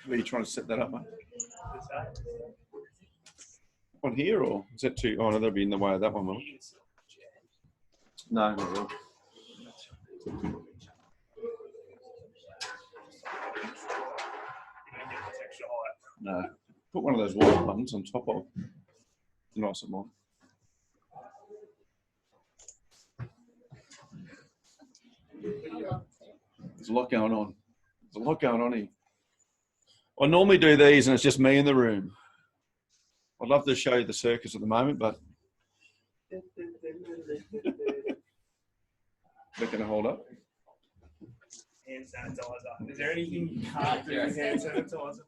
Where are you trying to set that up, mate? On here, or is that too? Oh no, that'll be in the way of that one, will it? No, not really. No. Put one of those white ones on top of. Nice and more. There's a lot going on. There's a lot going on here. I normally do these and it's just me in the room. I'd love to show you the circus at the moment, but they're going to hold up. Hand sanitizer. Is there anything you can't do with hand sanitizer?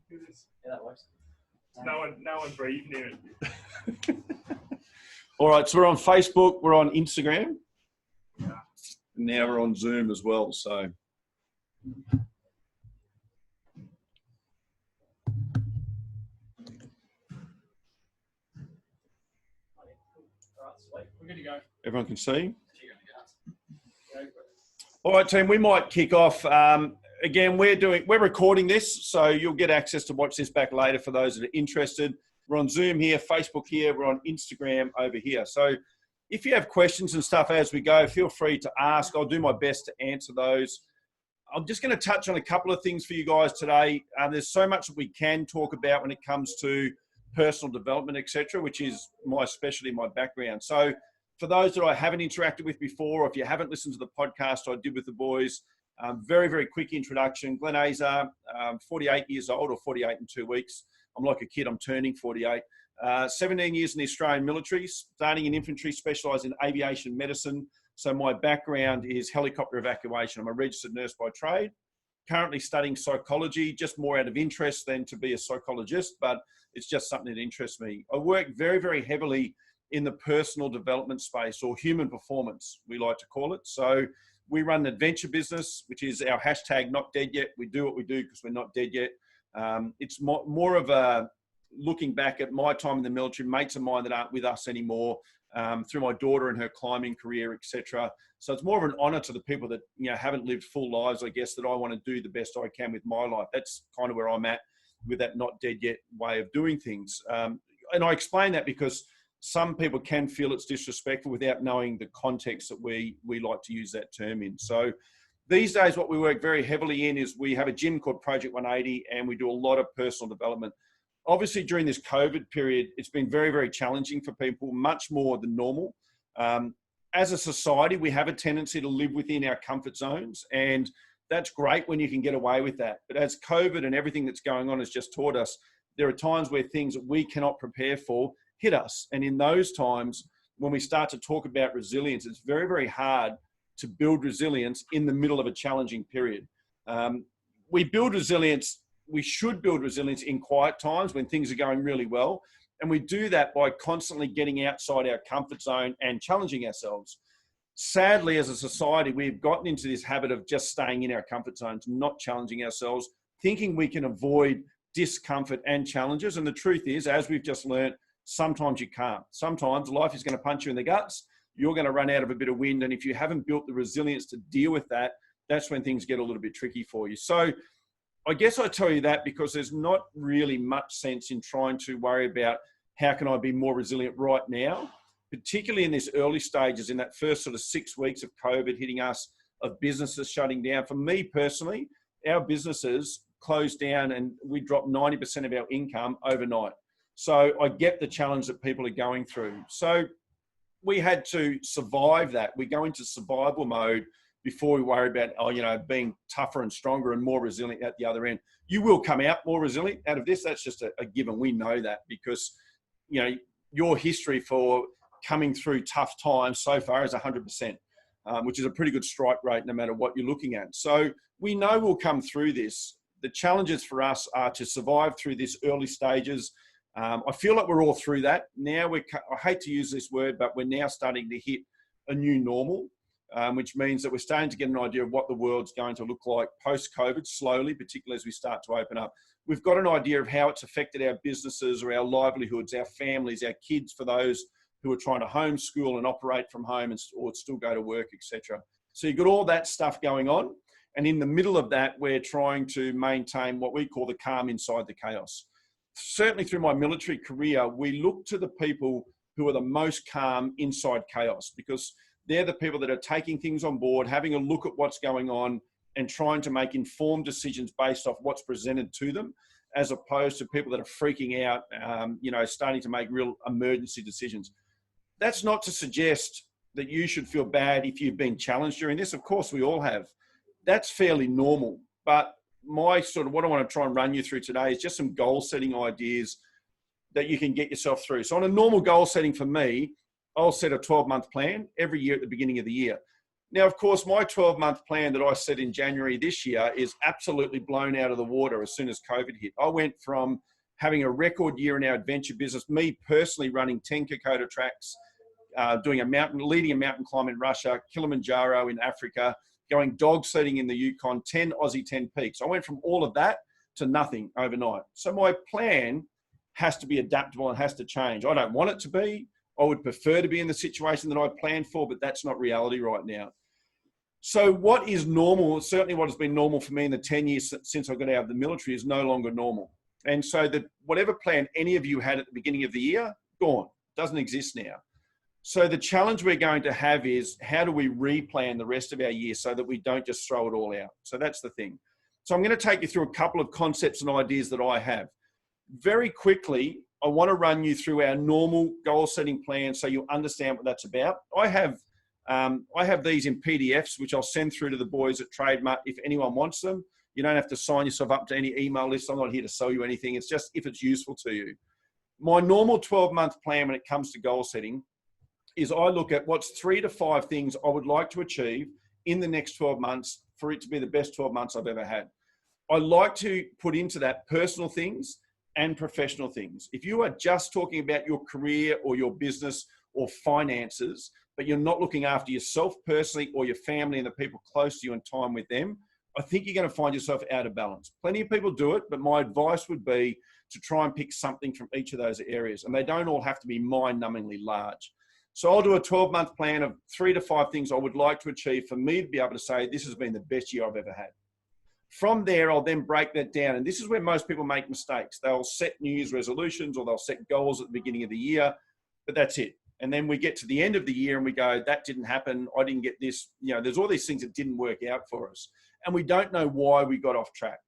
Yeah, that works. No one breathed near it. All right, so we're on Facebook, we're on Instagram. Yeah. And now we're on Zoom as well, so. We're good to go. Everyone can see? All right, team, we might kick off. Again, we're recording this, so you'll get access to watch this back later for those that are interested. We're on Zoom here, Facebook here, we're on Instagram over here. So if you have questions and stuff as we go, feel free to ask. I'll do my best to answer those. I'm just going to touch on a couple of things for you guys today. There's so much that we can talk about when it comes to personal development, etc., which is my specialty, my background. So for those that I haven't interacted with before, or if you haven't listened to the podcast I did with the boys, very, very quick introduction. Glenn Azar, 48 years old, or 48 in 2 weeks. I'm like a kid, I'm turning 48. 17 years in the Australian military, starting in infantry, specialised in aviation medicine. So my background is helicopter evacuation. I'm a registered nurse by trade. Currently studying psychology, just more out of interest than to be a psychologist, but it's just something that interests me. I work very, very heavily in the personal development space, or human performance, we like to call it. So we run an adventure business, which is our hashtag not dead yet. We do what we do because we're not dead yet. It's more of a looking back at my time in the military, mates of mine that aren't with us anymore, through my daughter and her climbing career, etc. So it's more of an honour to the people that haven't lived full lives, I guess, that I want to do the best I can with my life. That's kind of where I'm at with that not dead yet way of doing things. And I explain that because some people can feel it's disrespectful without knowing the context that we like to use that term in. So these days, what we work very heavily in is we have a gym called Project 180, and we do a lot of personal development. Obviously, during this COVID period, it's been very, very challenging for people, much more than normal. As a society, we have a tendency to live within our comfort zones, and that's great when you can get away with that. But as COVID and everything that's going on has just taught us, there are times where things that we cannot prepare for hit us. And in those times, when we start to talk about resilience, it's very, very hard to build resilience in the middle of a challenging period. We should build resilience in quiet times when things are going really well. And we do that by constantly getting outside our comfort zone and challenging ourselves. Sadly, as a society, we've gotten into this habit of just staying in our comfort zones, not challenging ourselves, thinking we can avoid discomfort and challenges. And the truth is, as we've just learned, sometimes you can't. Sometimes life is going to punch you in the guts. You're going to run out of a bit of wind. And if you haven't built the resilience to deal with that, that's when things get a little bit tricky for you. So I guess I tell you that because there's not really much sense in trying to worry about how can I be more resilient right now, particularly in these early stages, in that first sort of 6 weeks of COVID hitting us, of businesses shutting down. For me personally, our businesses closed down and we dropped 90% of our income overnight. So I get the challenge that people are going through. So we had to survive that. We go into survival mode before we worry about, being tougher and stronger and more resilient at the other end. You will come out more resilient out of this. That's just a given. We know that because, your history for coming through tough times so far is 100%, which is a pretty good strike rate no matter what you're looking at. So we know we'll come through this. The challenges for us are to survive through this early stages. I feel like we're all through that. Now I hate to use this word, but we're now starting to hit a new normal, which means that we're starting to get an idea of what the world's going to look like post-COVID slowly, particularly as we start to open up. We've got an idea of how it's affected our businesses or our livelihoods, our families, our kids, for those who are trying to homeschool and operate from home or still go to work, etc. So you've got all that stuff going on. And in the middle of that, we're trying to maintain what we call the calm inside the chaos. Certainly through my military career, we look to the people who are the most calm inside chaos, because they're the people that are taking things on board, having a look at what's going on and trying to make informed decisions based off what's presented to them, as opposed to people that are freaking out, starting to make real emergency decisions. That's not to suggest that you should feel bad if you've been challenged during this. Of course, we all have. That's fairly normal. But what I want to try and run you through today is just some goal setting ideas that you can get yourself through. So on a normal goal setting for me, I'll set a 12-month plan every year at the beginning of the year. Now, of course, my 12-month plan that I set in January this year is absolutely blown out of the water as soon as COVID hit. I went from having a record year in our adventure business, me personally running 10 Kokoda tracks, leading a mountain climb in Russia, Kilimanjaro in Africa, going dog sledding in the Yukon, 10 Aussie 10 peaks. I went from all of that to nothing overnight. So my plan has to be adaptable and has to change. I don't want it to be. I would prefer to be in the situation that I planned for, but that's not reality right now. So what is normal, certainly what has been normal for me in the 10 years since I got out of the military, is no longer normal. And so that whatever plan any of you had at the beginning of the year, gone, doesn't exist now. So the challenge we're going to have is, how do we replan the rest of our year so that we don't just throw it all out? So that's the thing. So I'm going to take you through a couple of concepts and ideas that I have. Very quickly, I want to run you through our normal goal setting plan so you understand what that's about. I have these in PDFs, which I'll send through to the boys at TradeMutt if anyone wants them. You don't have to sign yourself up to any email list. I'm not here to sell you anything. It's just if it's useful to you. My normal 12-month plan when it comes to goal setting is I look at what's 3 to 5 things I would like to achieve in the next 12 months for it to be the best 12 months I've ever had. I like to put into that personal things and professional things. If you are just talking about your career or your business or finances, but you're not looking after yourself personally or your family and the people close to you and time with them, I think you're going to find yourself out of balance. Plenty of people do it, but my advice would be to try and pick something from each of those areas. And they don't all have to be mind-numbingly large. So I'll do a 12-month plan of 3 to 5 things I would like to achieve for me to be able to say, this has been the best year I've ever had. From there, I'll then break that down. And this is where most people make mistakes. They'll set New Year's resolutions or they'll set goals at the beginning of the year, but that's it. And then we get to the end of the year and we go, that didn't happen. I didn't get this. There's all these things that didn't work out for us. And we don't know why we got off track.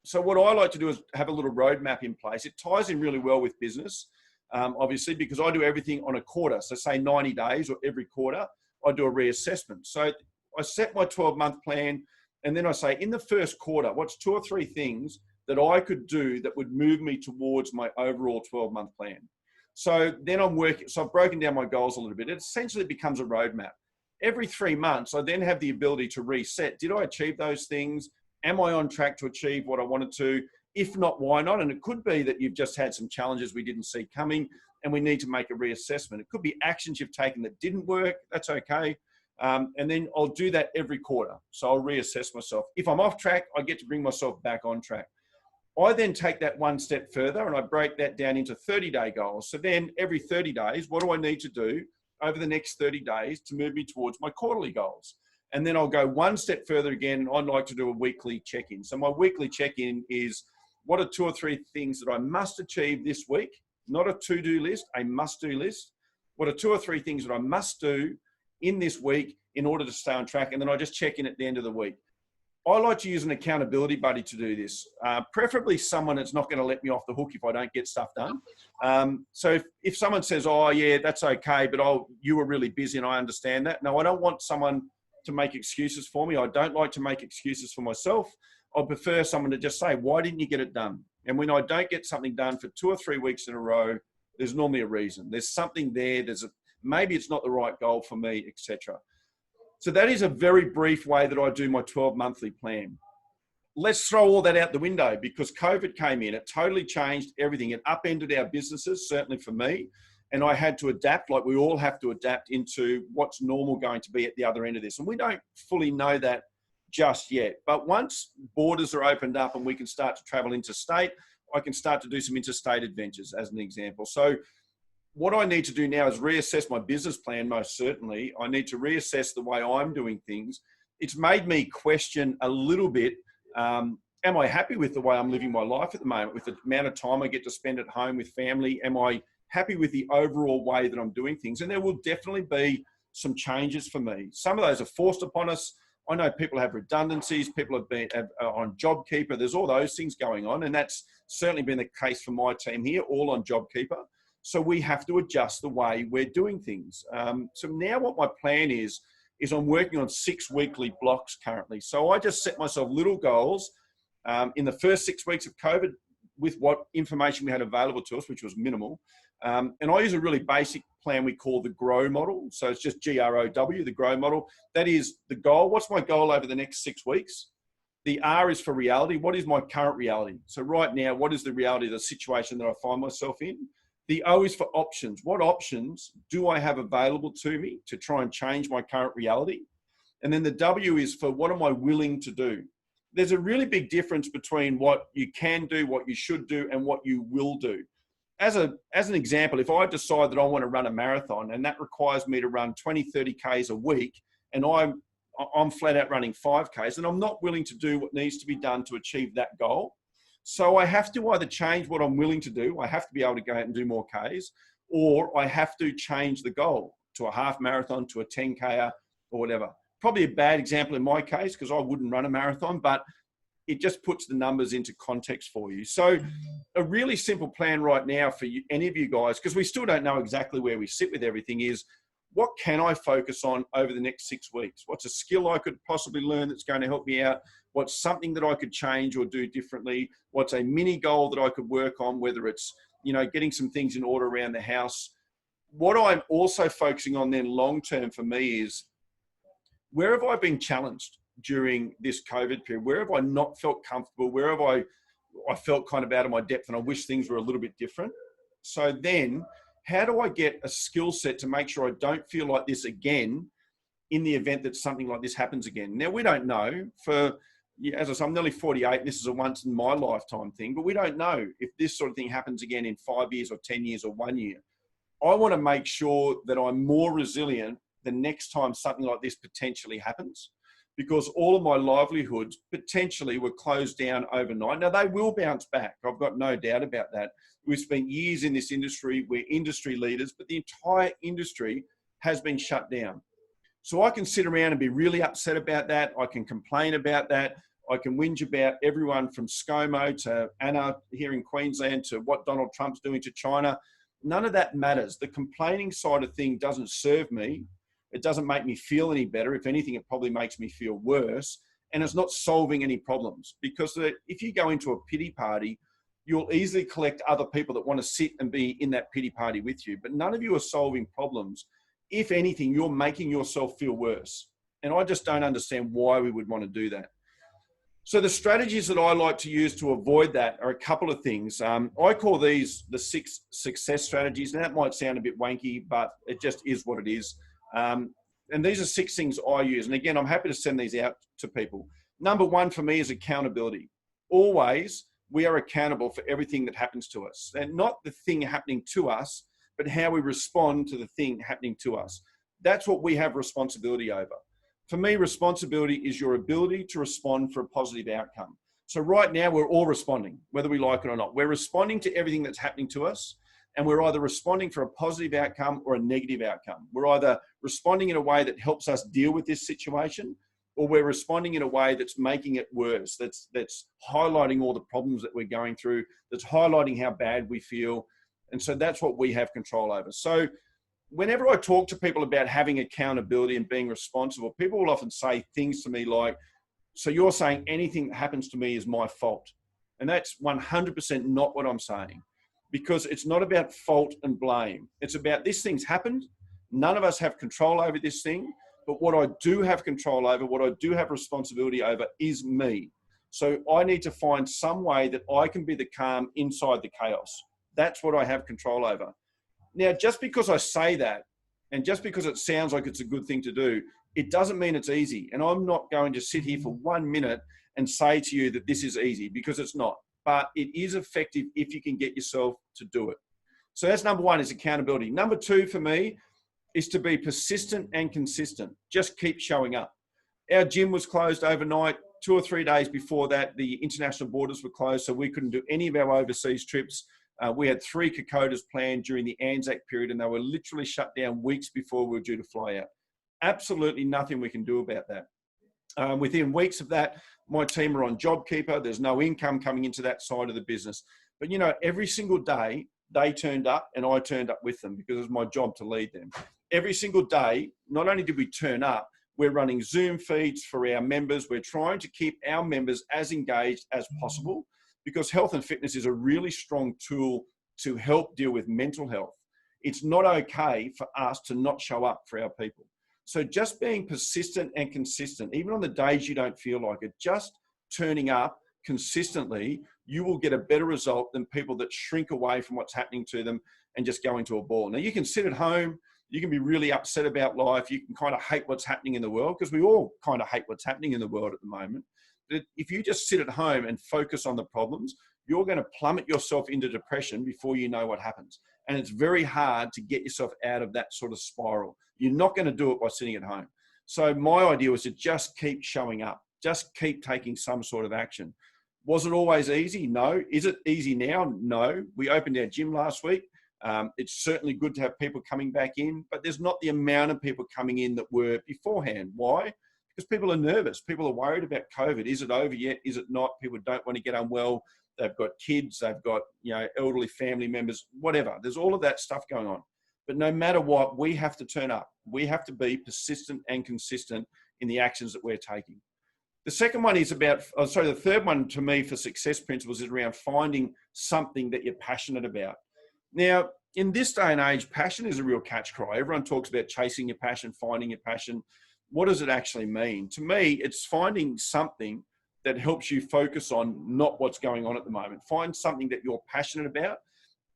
So what I like to do is have a little roadmap in place. It ties in really well with business, obviously, because I do everything on a quarter. So say 90 days or every quarter, I do a reassessment. So I set my 12-month plan. And then I say, in the first quarter, what's 2 or 3 things that I could do that would move me towards my overall 12-month plan? So then so I've broken down my goals a little bit. It essentially becomes a roadmap. Every 3 months, I then have the ability to reset. Did I achieve those things? Am I on track to achieve what I wanted to? If not, why not? And it could be that you've just had some challenges we didn't see coming and we need to make a reassessment. It could be actions you've taken that didn't work. That's okay. And then I'll do that every quarter. So I'll reassess myself. If I'm off track, I get to bring myself back on track. I then take that one step further and I break that down into 30-day goals. So then every 30 days, what do I need to do over the next 30 days to move me towards my quarterly goals? And then I'll go one step further again. I'd like to do a weekly check-in. So my weekly check-in is, what are 2 or 3 things that I must achieve this week? Not a to-do list, a must-do list. What are 2 or 3 things that I must do in this week in order to stay on track? And then I just check in at the end of the week. I like to use an accountability buddy to do this, preferably someone that's not going to let me off the hook if I don't get stuff done. So if someone says, oh yeah, that's okay, but you were really busy and I understand that. No, I don't want someone to make excuses for me. I don't like to make excuses for myself. I prefer someone to just say, why didn't you get it done? And when I don't get something done for 2 or 3 weeks in a row, there's normally a reason. There's something there. Maybe it's not the right goal for me, etc. So that is a very brief way that I do my 12-monthly plan. Let's throw all that out the window because COVID came in. It totally changed everything. It upended our businesses, certainly for me. And I had to adapt, like we all have to adapt into what's normal going to be at the other end of this. And we don't fully know that just yet. But once borders are opened up and we can start to travel interstate, I can start to do some interstate adventures as an example. So what I need to do now is reassess my business plan, most certainly. I need to reassess the way I'm doing things it's made me question a little bit, am I happy with the way I'm living my life at the moment, with the amount of time I get to spend at home with family? Am I happy with the overall way that I'm doing things? And there will definitely be some changes for me. Some of those are forced upon us. I know people have redundancies, people have been on JobKeeper. There's all those things going on. And that's certainly been the case for my team here, all on JobKeeper. So we have to adjust the way we're doing things. So now what my plan is I'm working on 6 weekly blocks currently. So I just set myself little goals in the first 6 weeks of COVID with what information we had available to us, which was minimal. And I use a really basic plan we call the GROW model. So it's just GROW, the GROW model. That is the goal. What's my goal over the next 6 weeks? The R is for reality. What is my current reality? So right now, what is the reality of the situation that I find myself in? The O is for options. What options do I have available to me to try and change my current reality? And then the W is for what am I willing to do? There's a really big difference between what you can do, what you should do, and what you will do. As an example, if I decide that I want to run a marathon and that requires me to run 20, 30 Ks a week, and I'm flat out running 5Ks, and I'm not willing to do what needs to be done to achieve that goal. So I have to either change what I'm willing to do, I have to be able to go out and do more Ks, or I have to change the goal to a half marathon, to a 10K or whatever. Probably a bad example in my case because I wouldn't run a marathon, but it just puts the numbers into context for you. So a really simple plan right now for you, any of you guys, because we still don't know exactly where we sit with everything, is what can I focus on over the next 6 weeks? What's a skill I could possibly learn that's going to help me out? What's something that I could change or do differently? What's a mini goal that I could work on, whether it's, getting some things in order around the house? What I'm also focusing on then long-term for me is, where have I been challenged during this COVID period? Where have I not felt comfortable? Where have I felt kind of out of my depth and I wish things were a little bit different? So then how do I get a skill set to make sure I don't feel like this again in the event that something like this happens again? Now, we don't know. As I say, I'm nearly 48. This is a once in my lifetime thing, but we don't know if this sort of thing happens again in 5 years or 10 years or 1 year. I want to make sure that I'm more resilient the next time something like this potentially happens, because all of my livelihoods potentially were closed down overnight. Now, they will bounce back. I've got no doubt about that. We've spent years in this industry. We're industry leaders, but the entire industry has been shut down. So I can sit around and be really upset about that. I can complain about that. I can whinge about everyone from ScoMo to Anna here in Queensland to what Donald Trump's doing to China. None of that matters. The complaining side of thing doesn't serve me. It doesn't make me feel any better. If anything, it probably makes me feel worse. And it's not solving any problems, because if you go into a pity party, you'll easily collect other people that want to sit and be in that pity party with you. But none of you are solving problems. If anything, you're making yourself feel worse. And I just don't understand why we would want to do that. So the strategies that I like to use to avoid that are a couple of things. I call these the 6 success strategies. And that might sound a bit wanky, but it just is what it is. And these are 6 things I use. And again, I'm happy to send these out to people. Number 1 for me is accountability. Always, we are accountable for everything that happens to us. And not the thing happening to us, but how we respond to the thing happening to us. That's what we have responsibility over. For me, responsibility is your ability to respond for a positive outcome. So right now, we're all responding, whether we like it or not. We're responding to everything that's happening to us. And we're either responding for a positive outcome or a negative outcome. We're either responding in a way that helps us deal with this situation, or we're responding in a way that's making it worse, that's highlighting all the problems that we're going through, that's highlighting how bad we feel. And so that's what we have control over. So whenever I talk to people about having accountability and being responsible, people will often say things to me like, so you're saying anything that happens to me is my fault. And that's 100% not what I'm saying. Because it's not about fault and blame. It's about this thing's happened. None of us have control over this thing. But what I do have control over, what I do have responsibility over is me. So I need to find some way that I can be the calm inside the chaos. That's what I have control over. Now, just because I say that, and just because it sounds like it's a good thing to do, it doesn't mean it's easy. And I'm not going to sit here for 1 minute and say to you that this is easy, because it's not. But it is effective if you can get yourself to do it. So that's number 1, is accountability. Number 2 for me is to be persistent and consistent. Just keep showing up. Our gym was closed overnight. 2 or 3 days before that, the international borders were closed, so we couldn't do any of our overseas trips. We had 3 Kokodas planned during the Anzac period, and they were literally shut down weeks before we were due to fly out. Absolutely nothing we can do about that. Within weeks of that, my team are on JobKeeper. There's no income coming into that side of the business. But, you know, every single day they turned up and I turned up with them because it was my job to lead them. Every single day, not only did we turn up, we're running Zoom feeds for our members. We're trying to keep our members as engaged as possible because health and fitness is a really strong tool to help deal with mental health. It's not okay for us to not show up for our people. So just being persistent and consistent, even on the days you don't feel like it, just turning up consistently, you will get a better result than people that shrink away from what's happening to them and just go into a ball. Now, you can sit at home, you can be really upset about life, you can kind of hate what's happening in the world, because we all kind of hate what's happening in the world at the moment. But if you just sit at home and focus on the problems, you're going to plummet yourself into depression before you know what happens. And it's very hard to get yourself out of that sort of spiral. You're not going to do it by sitting at home. So my idea was to just keep showing up, just keep taking some sort of action. Was it always easy? No. Is it easy now? No. We opened our gym last week. It's certainly good to have people coming back in, but there's not the amount of people coming in that were beforehand. Why? Because people are nervous. People are worried about COVID. Is it over yet? Is it not? People don't want to get unwell. They've got kids. They've got, you know, elderly family members, whatever. There's all of that stuff going on. But no matter what, we have to turn up. We have to be persistent and consistent in the actions that we're taking. The second one is about, the third one to me for success principles is around finding something that you're passionate about. Now, in this day and age, passion is a real catch cry. Everyone talks about chasing your passion, finding your passion. What does it actually mean? To me, it's finding something that helps you focus on not what's going on at the moment. Find something that you're passionate about.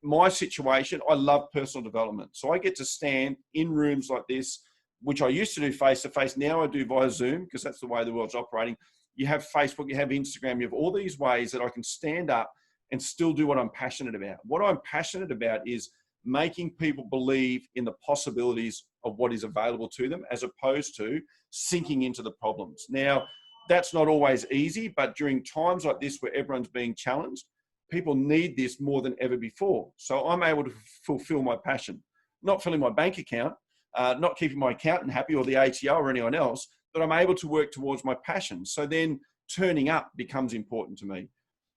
My situation, I love personal development. So I get to stand in rooms like this, which I used to do face-to-face. Now I do via Zoom because that's the way the world's operating. You have Facebook, you have Instagram, you have all these ways that I can stand up and still do what I'm passionate about. What I'm passionate about is making people believe in the possibilities of what is available to them as opposed to sinking into the problems. Now, that's not always easy, but during times like this where everyone's being challenged, people need this more than ever before. So I'm able to fulfill my passion, not filling my bank account, not keeping my accountant happy or the ATO or anyone else, but I'm able to work towards my passion. So then turning up becomes important to me.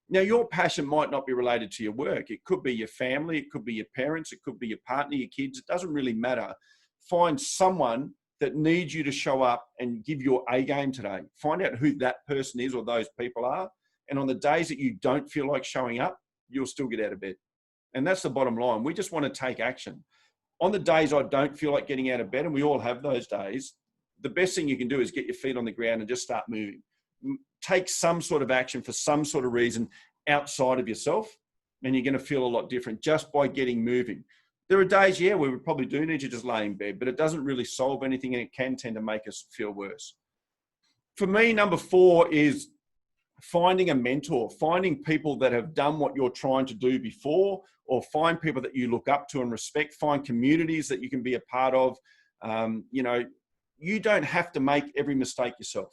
Now, your passion might not be related to your work. It could be your family, it could be your parents, it could be your partner, your kids. It doesn't really matter. Find someone that needs you to show up and give your A game today. Find out who that person is or those people are. And on the days that you don't feel like showing up, you'll still get out of bed. And that's the bottom line. We just want to take action. On the days I don't feel like getting out of bed, and we all have those days, the best thing you can do is get your feet on the ground and just start moving. Take some sort of action for some sort of reason outside of yourself, and you're going to feel a lot different just by getting moving. There are days, where we probably do need to just lay in bed, but it doesn't really solve anything and it can tend to make us feel worse. For me, number 4 is finding a mentor, finding people that have done what you're trying to do before, or find people that you look up to and respect, find communities that you can be a part of. You don't have to make every mistake yourself.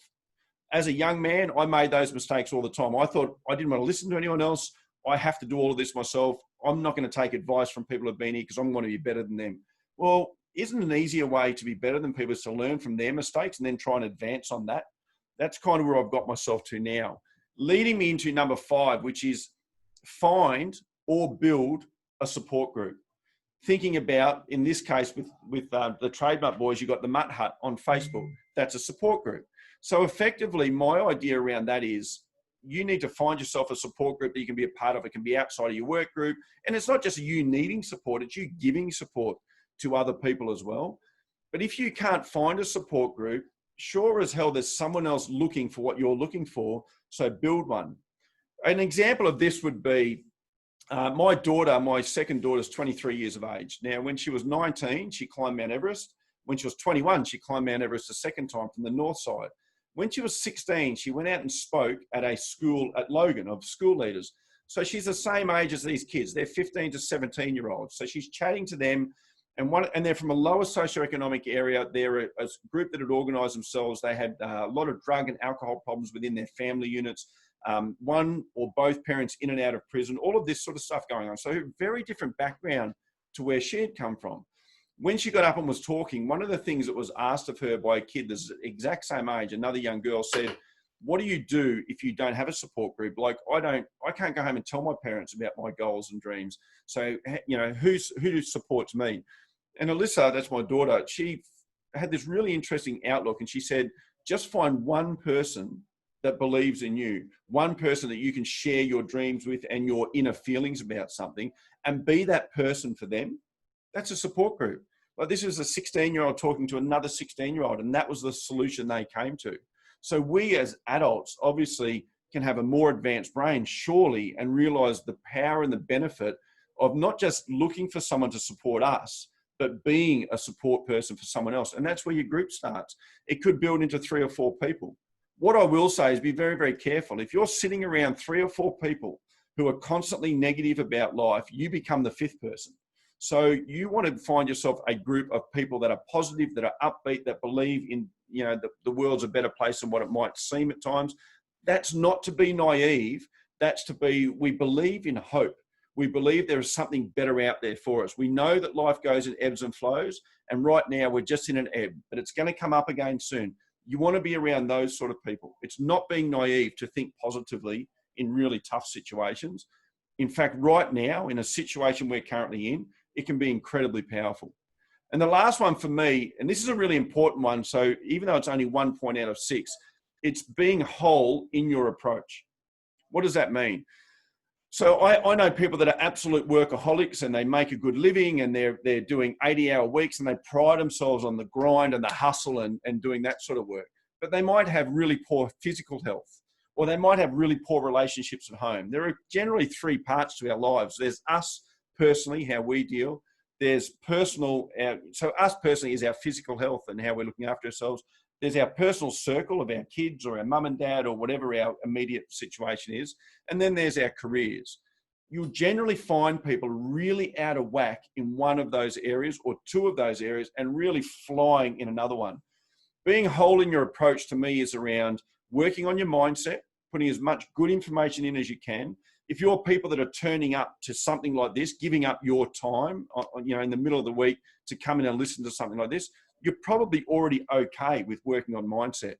As a young man, I made those mistakes all the time. I thought I didn't want to listen to anyone else. I have to do all of this myself. I'm not going to take advice from people who've been here because I'm going to be better than them. Well, isn't an easier way to be better than people is to learn from their mistakes and then try and advance on that? That's kind of where I've got myself to now. Leading me into number 5, which is find or build a support group. Thinking about, in this case, with the TradeMutt boys, you've got the Mutt Hut on Facebook. That's a support group. So effectively, my idea around that is you need to find yourself a support group that you can be a part of. It can be outside of your work group. And it's not just you needing support, it's you giving support to other people as well. But if you can't find a support group, sure as hell there's someone else looking for what you're looking for, so build one. An example of this would be my second daughter is 23 years of age. Now, when she was 19, she climbed Mount Everest. When she was 21, she climbed Mount Everest a second time from the north side. When she was 16, she went out and spoke at a school at Logan of school leaders. So she's the same age as these kids. They're 15 to 17-year-olds. So she's chatting to them And they're from a lower socioeconomic area. They're a group that had organised themselves. They had a lot of drug and alcohol problems within their family units. One or both parents in and out of prison, all of this sort of stuff going on. So very different background to where she had come from. When she got up and was talking, one of the things that was asked of her by a kid that's the exact same age, another young girl said, what do you do if you don't have a support group? Like, I can't go home and tell my parents about my goals and dreams. So, you know, who supports me? And Alyssa, that's my daughter, she had this really interesting outlook, and she said, just find one person that believes in you, one person that you can share your dreams with and your inner feelings about something, and be that person for them. That's a support group. Like, this is a 16-year-old talking to another 16-year-old, and that was the solution they came to. So we as adults obviously can have a more advanced brain, surely, and realize the power and the benefit of not just looking for someone to support us, but being a support person for someone else. And that's where your group starts. It could build into 3 or 4 people. What I will say is be very, very careful. If you're sitting around 3 or 4 people who are constantly negative about life, you become the 5th person. So you want to find yourself a group of people that are positive, that are upbeat, that believe in, you know, the world's a better place than what it might seem at times. That's not to be naive. That's to be, we believe in hope. We believe there is something better out there for us. We know that life goes in ebbs and flows, and right now we're just in an ebb, but it's going to come up again soon. You want to be around those sort of people. It's not being naive to think positively in really tough situations. In fact, right now, in a situation we're currently in, it can be incredibly powerful. And the last one for me, and this is a really important one, so even though it's only 1 point out of 6, it's being whole in your approach. What does that mean? So I know people that are absolute workaholics, and they make a good living, and they're doing 80-hour weeks, and they pride themselves on the grind and the hustle and doing that sort of work. But they might have really poor physical health, or they might have really poor relationships at home. There are generally 3 parts to our lives. There's us personally, how we deal. There's personal, so us personally is our physical health and how we're looking after ourselves. There's our personal circle of our kids or our mum and dad or whatever our immediate situation is. And then there's our careers. You'll generally find people really out of whack in one of those areas or 2 of those areas and really flying in another one. Being whole in your approach to me is around working on your mindset, putting as much good information in as you can. If you're people that are turning up to something like this, giving up your time, you know, in the middle of the week to come in and listen to something like this, you're probably already okay with working on mindset.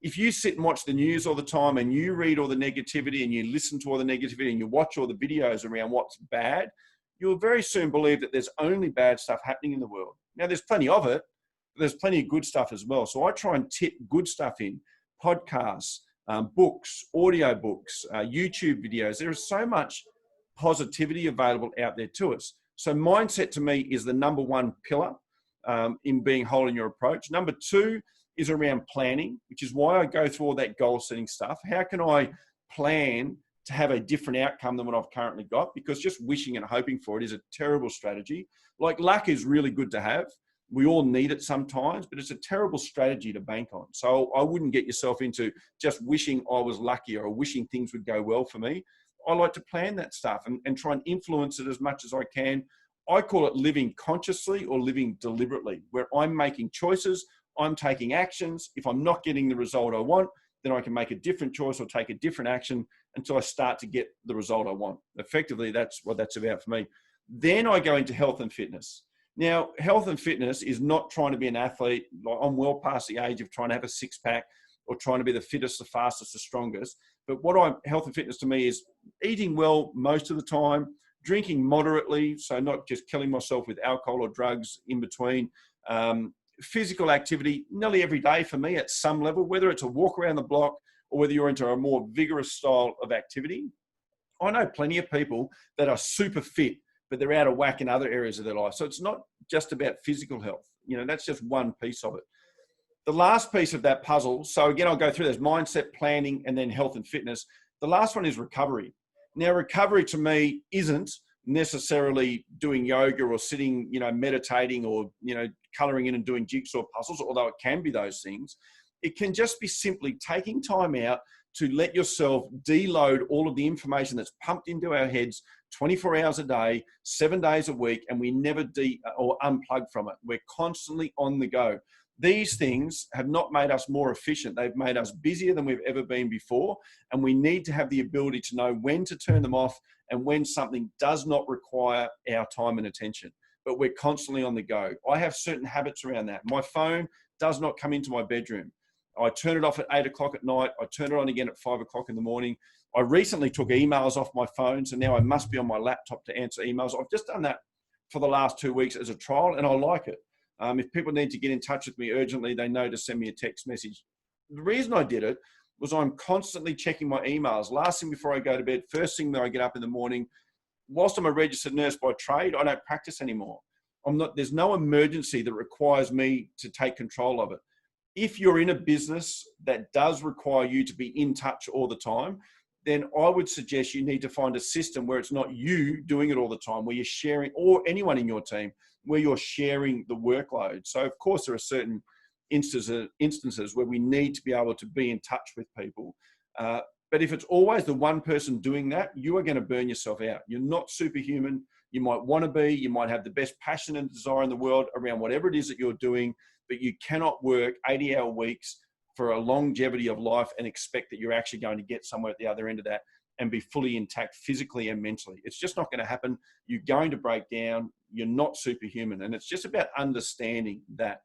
If you sit and watch the news all the time and you read all the negativity and you listen to all the negativity and you watch all the videos around what's bad, you'll very soon believe that there's only bad stuff happening in the world. Now, there's plenty of it, but there's plenty of good stuff as well. So I try and tip good stuff in, podcasts, books, audio books, YouTube videos. There is so much positivity available out there to us. So mindset to me is the number 1 pillar in being whole in your approach. Number 2 is around planning, which is why I go through all that goal setting stuff. How can I plan to have a different outcome than what I've currently got? Because just wishing and hoping for it is a terrible strategy. Like, luck is really good to have. We all need it sometimes, but it's a terrible strategy to bank on. So I wouldn't get yourself into just wishing I was lucky or wishing things would go well for me. I like to plan that stuff and try and influence it as much as I can. I call it living consciously or living deliberately, where I'm making choices, I'm taking actions. If I'm not getting the result I want, then I can make a different choice or take a different action until I start to get the result I want. Effectively, that's what that's about for me. Then I go into health and fitness. Now, health and fitness is not trying to be an athlete. I'm well past the age of trying to have a 6-pack or trying to be the fittest, the fastest, the strongest. But health and fitness to me is eating well most of the time, drinking moderately, so not just killing myself with alcohol or drugs in between. Physical activity nearly every day for me at some level, whether it's a walk around the block or whether you're into a more vigorous style of activity. I know plenty of people that are super fit, but they're out of whack in other areas of their life. So it's not just about physical health. You know, that's just one piece of it. The last piece of that puzzle, so again, I'll go through this: mindset, planning, and then health and fitness. The last one is recovery. Now, recovery to me isn't necessarily doing yoga or sitting, you know, meditating or, you know, coloring in and doing jigsaw puzzles, although it can be those things. It can just be simply taking time out to let yourself deload all of the information that's pumped into our heads 24 hours a day, 7 days a week, and we never or unplug from it. We're constantly on the go. These things have not made us more efficient. They've made us busier than we've ever been before. And we need to have the ability to know when to turn them off and when something does not require our time and attention. But we're constantly on the go. I have certain habits around that. My phone does not come into my bedroom. I turn it off at 8 o'clock at night. I turn it on again at 5 o'clock in the morning. I recently took emails off my phone, so now I must be on my laptop to answer emails. I've just done that for the last 2 weeks as a trial, and I like it. If people need to get in touch with me urgently, they know to send me a text message. The reason I did it was I'm constantly checking my emails. Last thing before I go to bed, first thing that I get up in the morning. Whilst I'm a registered nurse by trade, I don't practice anymore. There's no emergency that requires me to take control of it. If you're in a business that does require you to be in touch all the time, then I would suggest you need to find a system where it's not you doing it all the time, where you're sharing, or anyone in your team, where you're sharing the workload. So of course there are certain instances where we need to be able to be in touch with people. But if it's always the one person doing that, you are going to burn yourself out. You're not superhuman. You might want to be, you might have the best passion and desire in the world around whatever it is that you're doing, but you cannot work 80-hour weeks for a longevity of life and expect that you're actually going to get somewhere at the other end of that and be fully intact physically and mentally. It's just not going to happen. You're going to break down. You're not superhuman. And it's just about understanding that.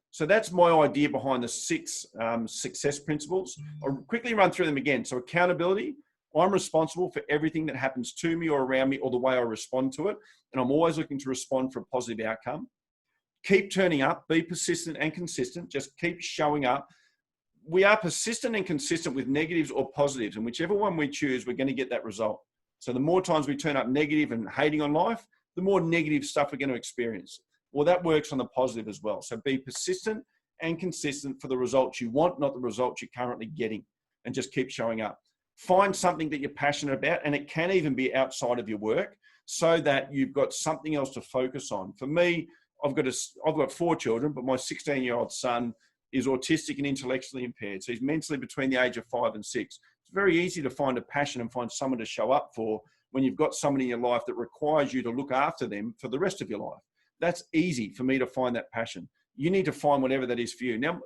So that's my idea behind the 6 success principles. I'll quickly run through them again. So accountability. I'm responsible for everything that happens to me or around me or the way I respond to it. And I'm always looking to respond for a positive outcome. Keep turning up. Be persistent and consistent. Just keep showing up. We are persistent and consistent with negatives or positives, and whichever one we choose, we're going to get that result. So the more times we turn up negative and hating on life, the more negative stuff we're going to experience. Well, that works on the positive as well. So be persistent and consistent for the results you want, not the results you're currently getting, and just keep showing up. Find something that you're passionate about, and it can even be outside of your work, so that you've got something else to focus on. For me, I've got 4 children, but my 16-year-old son is autistic and intellectually impaired. So he's mentally between the age of 5 and 6. It's very easy to find a passion and find someone to show up for when you've got someone in your life that requires you to look after them for the rest of your life. That's easy for me to find that passion. You need to find whatever that is for you. Now,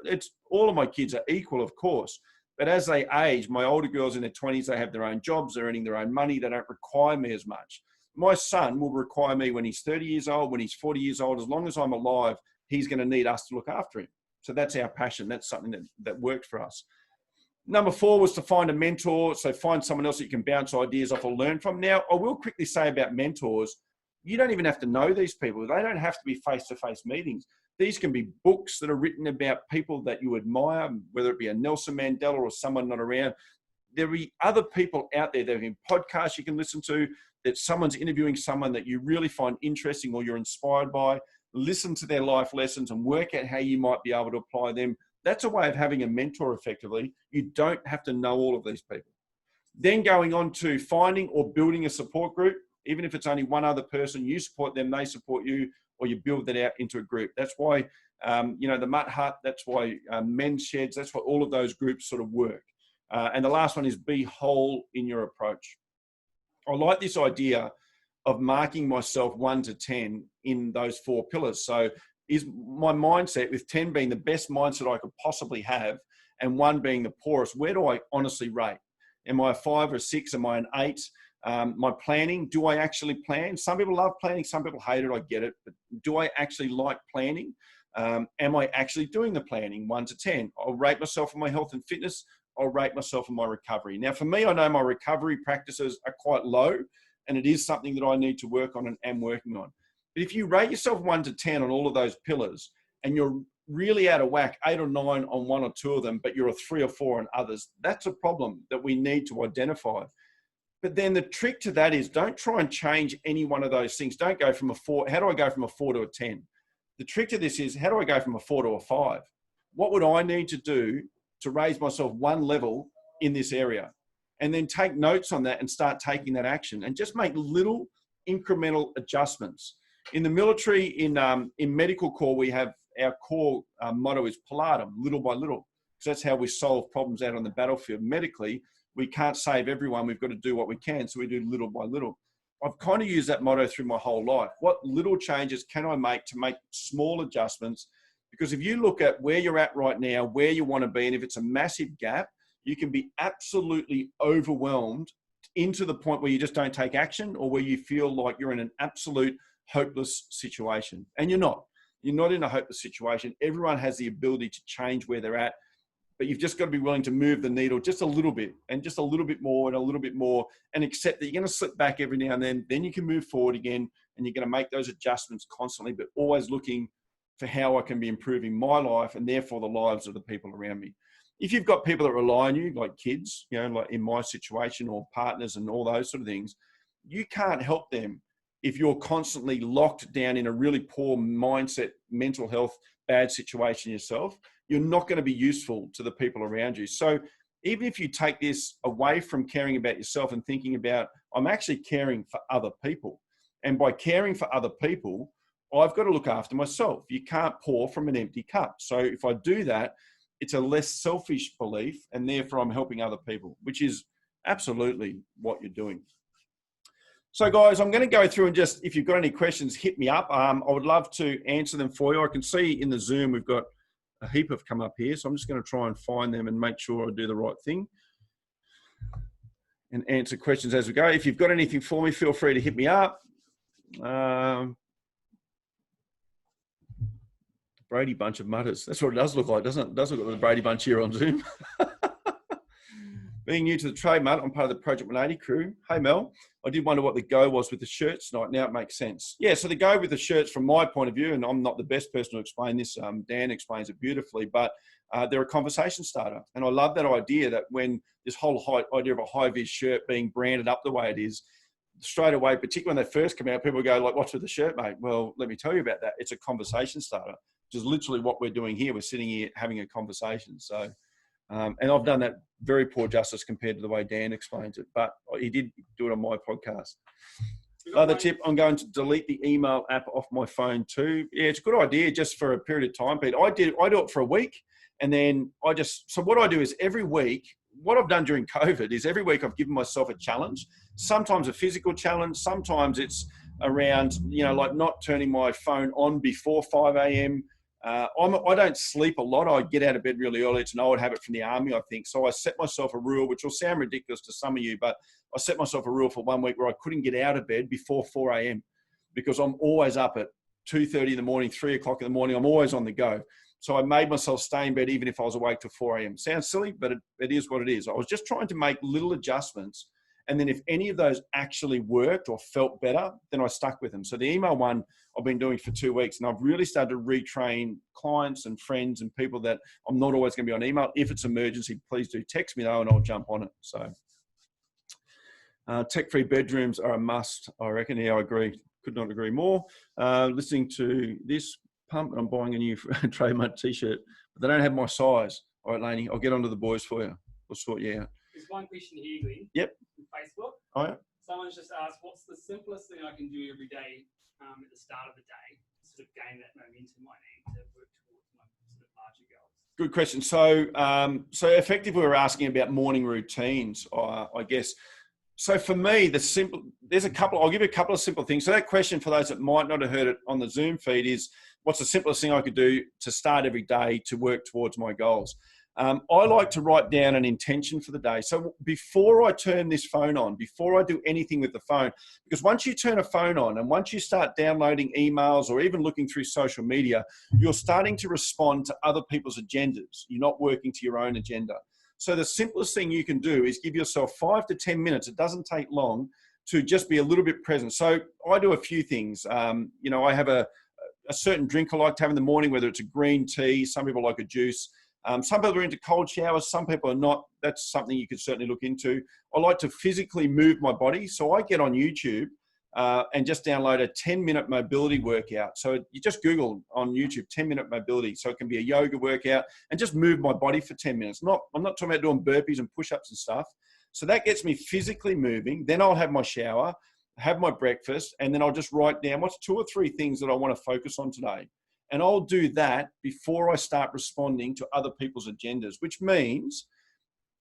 all of my kids are equal, of course, but as they age, my older girls in their 20s, they have their own jobs, they're earning their own money, they don't require me as much. My son will require me when he's 30 years old, when he's 40 years old. As long as I'm alive, he's going to need us to look after him. So that's our passion. That's something that worked for us. Number 4 was to find a mentor. So find someone else that you can bounce ideas off or learn from. Now, I will quickly say about mentors, you don't even have to know these people. They don't have to be face-to-face meetings. These can be books that are written about people that you admire, whether it be a Nelson Mandela or someone not around. There will be other people out there. There will be podcasts you can listen to, that someone's interviewing someone that you really find interesting or you're inspired by. Listen to their life lessons and work out how you might be able to apply them. That's a way of having a mentor effectively. You don't have to know all of these people. Then going on to finding or building a support group, even if it's only one other person, you support them, they support you, or you build that out into a group. That's why, the Mutt Hut, that's why men's sheds, that's why all of those groups sort of work. And the last one is be whole in your approach. I like this idea of marking myself 1 to 10 in those 4 pillars. So is my mindset, with 10 being the best mindset I could possibly have and 1 being the poorest, where do I honestly rate? Am I a 5 or a 6? Am I an 8? My planning, do I actually plan? Some people love planning, some people hate it, I get it. But do I actually like planning? Am I actually doing the planning? 1 to 10. I'll rate myself on my health and fitness. I'll rate myself on my recovery. Now, for me, I know my recovery practices are quite low, and it is something that I need to work on and am working on. But if you rate yourself 1 to 10 on all of those pillars, and you're really out of whack, 8 or 9 on 1 or 2 of them, but you're a 3 or 4 on others, that's a problem that we need to identify. But then the trick to that is, don't try and change any one of those things. Don't go from a 4. How do I go from a 4 to a 10? The trick to this is, how do I go from a 4 to a 5? What would I need to do to raise myself 1 level in this area? And then take notes on that and start taking that action, and just make little incremental adjustments. In the military, in medical corps, we have our core motto is Pilatum, little by little, because that's how we solve problems out on the battlefield. Medically, we can't save everyone. We've got to do what we can. So we do little by little. I've kind of used that motto through my whole life. What little changes can I make to make small adjustments? Because if you look at where you're at right now, where you want to be, and if it's a massive gap, you can be absolutely overwhelmed into the point where you just don't take action, or where you feel like you're in an absolute hopeless situation. And you're not. You're not in a hopeless situation. Everyone has the ability to change where they're at, but you've just got to be willing to move the needle just a little bit, and just a little bit more and a little bit more, and accept that you're going to slip back every now and then you can move forward again, and you're going to make those adjustments constantly, but always looking for how I can be improving my life and therefore the lives of the people around me. If you've got people that rely on you, like kids, you know, like in my situation, or partners and all those sort of things, you can't help them if you're constantly locked down in a really poor mindset, mental health, bad situation yourself. You're not going to be useful to the people around you. So even if you take this away from caring about yourself and thinking about, I'm actually caring for other people. And by caring for other people, I've got to look after myself. You can't pour from an empty cup. So if I do that, it's a less selfish belief, and therefore I'm helping other people, which is absolutely what you're doing. So guys, I'm going to go through and just, if you've got any questions, hit me up. I would love to answer them for you. I can see in the Zoom, we've got a heap have come up here. So I'm just going to try and find them and make sure I do the right thing and answer questions as we go. If you've got anything for me, feel free to hit me up. Brady Bunch of mutters. That's what it does look like, doesn't it? It does look like the Brady Bunch here on Zoom. Being new to the TradeMutt, I'm part of the Project 180 crew. Hey, Mel, I did wonder what the go was with the shirts tonight. Now it makes sense. Yeah, so the go with the shirts from my point of view, and I'm not the best person to explain this, Dan explains it beautifully, but they're a conversation starter. And I love that idea that when this whole idea of a high-vis shirt being branded up the way it is, straight away, particularly when they first come out, people go like, what's with the shirt, mate? Well, let me tell you about that. It's a conversation starter, which is literally what we're doing here. We're sitting here having a conversation. So, and I've done that very poor justice compared to the way Dan explains it, but he did do it on my podcast. Other tip, I'm going to delete the email app off my phone too. Yeah, it's a good idea just for a period of time, Pete. I do it for a week, and then so what I do is every week, what I've done during COVID is every week I've given myself a challenge, sometimes a physical challenge, sometimes it's around, you know, like not turning my phone on before 5 a.m. I don't sleep a lot. I get out of bed really early. It's an old habit from the army, I think. So I set myself a rule, which will sound ridiculous to some of you, but I set myself a rule for 1 week where I couldn't get out of bed before 4 a.m. because I'm always up at 2:30 in the morning, 3 o'clock in the morning. I'm always on the go. So I made myself stay in bed even if I was awake till 4 a.m. Sounds silly, but it is what it is. I was just trying to make little adjustments. And then if any of those actually worked or felt better, then I stuck with them. So the email one I've been doing for 2 weeks, and I've really started to retrain clients and friends and people that I'm not always going to be on email. If it's emergency, please do text me though, and I'll jump on it. So tech-free bedrooms are a must, I reckon. Yeah, I agree. Could not agree more. Listening to this pump, I'm buying a new TradeMutt t-shirt, but they don't have my size. All right, Laney, I'll get onto the boys for you. We'll sort you out. There's one question here, Glenn. Yep. From Facebook. Oh, yeah. Someone's just asked, what's the simplest thing I can do every day at the start of the day to sort of gain that momentum I need to work towards my sort of larger goals? Good question. So effectively, we're asking about morning routines, I guess. So for me, I'll give you a couple of simple things. So that question for those that might not have heard it on the Zoom feed is, what's the simplest thing I could do to start every day to work towards my goals? I like to write down an intention for the day. So before I turn this phone on, before I do anything with the phone, because once you turn a phone on and once you start downloading emails or even looking through social media, you're starting to respond to other people's agendas. You're not working to your own agenda. So the simplest thing you can do is give yourself 5 to 10 minutes. It doesn't take long to just be a little bit present. So I do a few things. You know, I have a certain drink I like to have in the morning, whether it's a green tea, some people like a juice. Some people are into cold showers, some people are not. That's something you could certainly look into. I like to physically move my body. So I get on YouTube and just download a 10-minute mobility workout. So you just Google on YouTube 10-minute mobility. So it can be a yoga workout and just move my body for 10 minutes. I'm not talking about doing burpees and push-ups and stuff. So that gets me physically moving. Then I'll have my shower, have my breakfast, and then I'll just write down what's 2 or 3 things that I want to focus on today. And I'll do that before I start responding to other people's agendas, which means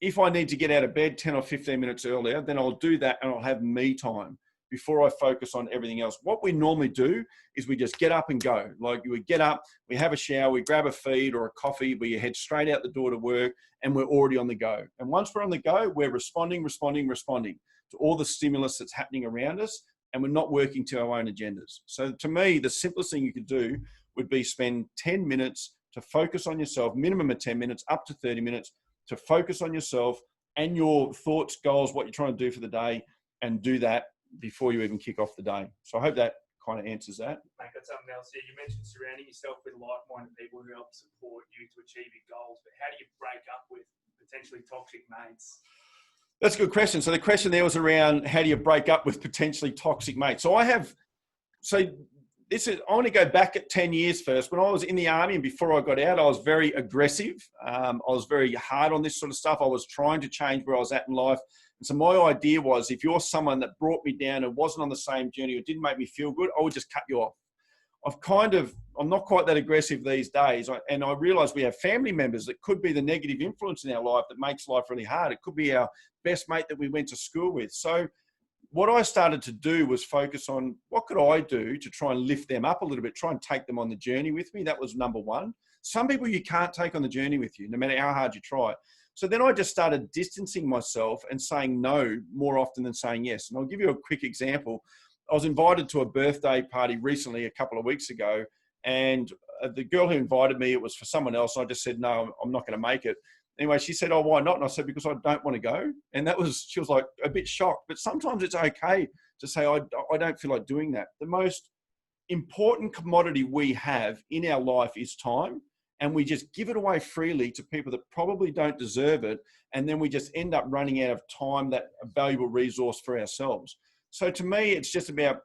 if I need to get out of bed 10 or 15 minutes earlier, then I'll do that and I'll have me time. before I focus on everything else. What we normally do is we just get up and go. Like we get up, we have a shower, we grab a feed or a coffee, we head straight out the door to work, and we're already on the go. And once we're on the go, we're responding to all the stimulus that's happening around us, and we're not working to our own agendas. So to me, the simplest thing you could do would be spend 10 minutes to focus on yourself, minimum of 10 minutes, up to 30 minutes, to focus on yourself and your thoughts, goals, what you're trying to do for the day, and do that before you even kick off the day. So I hope that kind of answers that. Mate, got something else here. You mentioned surrounding yourself with like-minded people who help support you to achieve your goals, but how do you break up with potentially toxic mates? That's a good question. So the question there was around how do you break up with potentially toxic mates? I want to go back at 10 years first. When I was in the army and before I got out, I was very aggressive. I was very hard on this sort of stuff. I was trying to change where I was at in life. And so my idea was, if you're someone that brought me down and wasn't on the same journey or didn't make me feel good, I would just cut you off. I'm not quite that aggressive these days. And I realize we have family members that could be the negative influence in our life that makes life really hard. It could be our best mate that we went to school with. So what I started to do was focus on what could I do to try and lift them up a little bit, try and take them on the journey with me. That was number one. Some people you can't take on the journey with you, no matter how hard you try. So then I just started distancing myself and saying no more often than saying yes. And I'll give you a quick example. I was invited to a birthday party recently, a couple of weeks ago, and the girl who invited me, it was for someone else. I just said, no, I'm not going to make it. Anyway, she said, oh, why not? And I said, because I don't want to go. And she was like a bit shocked. But sometimes it's okay to say, I don't feel like doing that. The most important commodity we have in our life is time. And we just give it away freely to people that probably don't deserve it. And then we just end up running out of time, that a valuable resource for ourselves. So to me, it's just about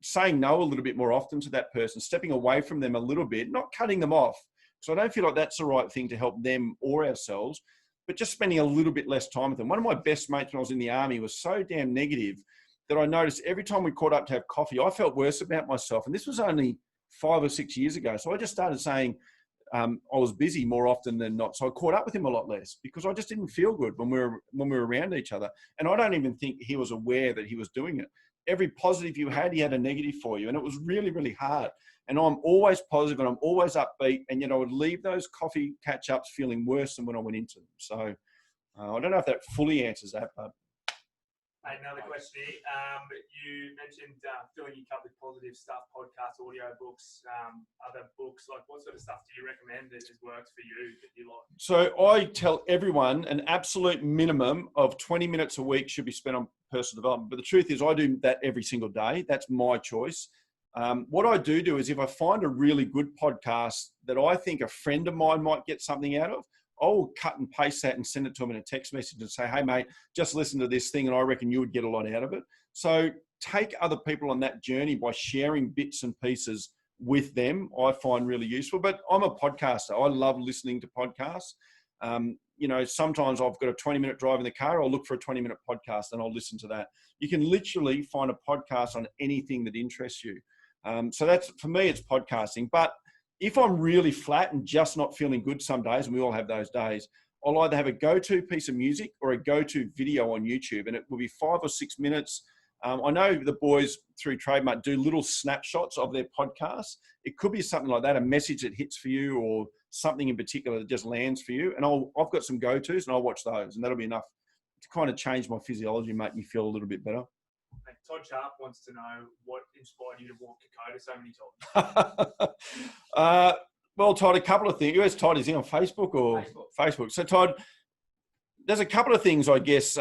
saying no a little bit more often to that person, stepping away from them a little bit, not cutting them off. So I don't feel like that's the right thing to help them or ourselves, but just spending a little bit less time with them. One of my best mates when I was in the army was so damn negative that I noticed every time we caught up to have coffee, I felt worse about myself. And this was only 5 or 6 years ago. So I just started saying, I was busy more often than not. So I caught up with him a lot less because I just didn't feel good when we were around each other. And I don't even think he was aware that he was doing it. Every positive you had, he had a negative for you. And it was really, really hard. And I'm always positive and I'm always upbeat. And, I would leave those coffee catch-ups feeling worse than when I went into them. So I don't know if that fully answers that, but. Another question here. You mentioned filling your cup with positive stuff, podcasts, audio books, other books. Like, what sort of stuff do you recommend that works for you that you like? So I tell everyone an absolute minimum of 20 minutes a week should be spent on personal development. But the truth is I do that every single day. That's my choice. What I do is if I find a really good podcast that I think a friend of mine might get something out of, I'll cut and paste that and send it to them in a text message and say, hey, mate, just listen to this thing and I reckon you would get a lot out of it. So take other people on that journey by sharing bits and pieces with them, I find really useful. But I'm a podcaster. I love listening to podcasts. Sometimes I've got a 20-minute drive in the car. I'll look for a 20-minute podcast and I'll listen to that. You can literally find a podcast on anything that interests you. So that's, for me, it's podcasting. But if I'm really flat and just not feeling good some days, and we all have those days, I'll either have a go-to piece of music or a go-to video on YouTube, and it will be 5 or 6 minutes. I know the boys through TradeMutt do little snapshots of their podcasts. It could be something like that, a message that hits for you or something in particular that just lands for you. And I've got some go-tos and I'll watch those, and that'll be enough to kind of change my physiology, make me feel a little bit better. Todd Sharp wants to know what inspired you to walk Kokoda so many times. Well, Todd, a couple of things. Where's Todd? Is he on Facebook or Facebook? So, Todd, there's a couple of things, I guess.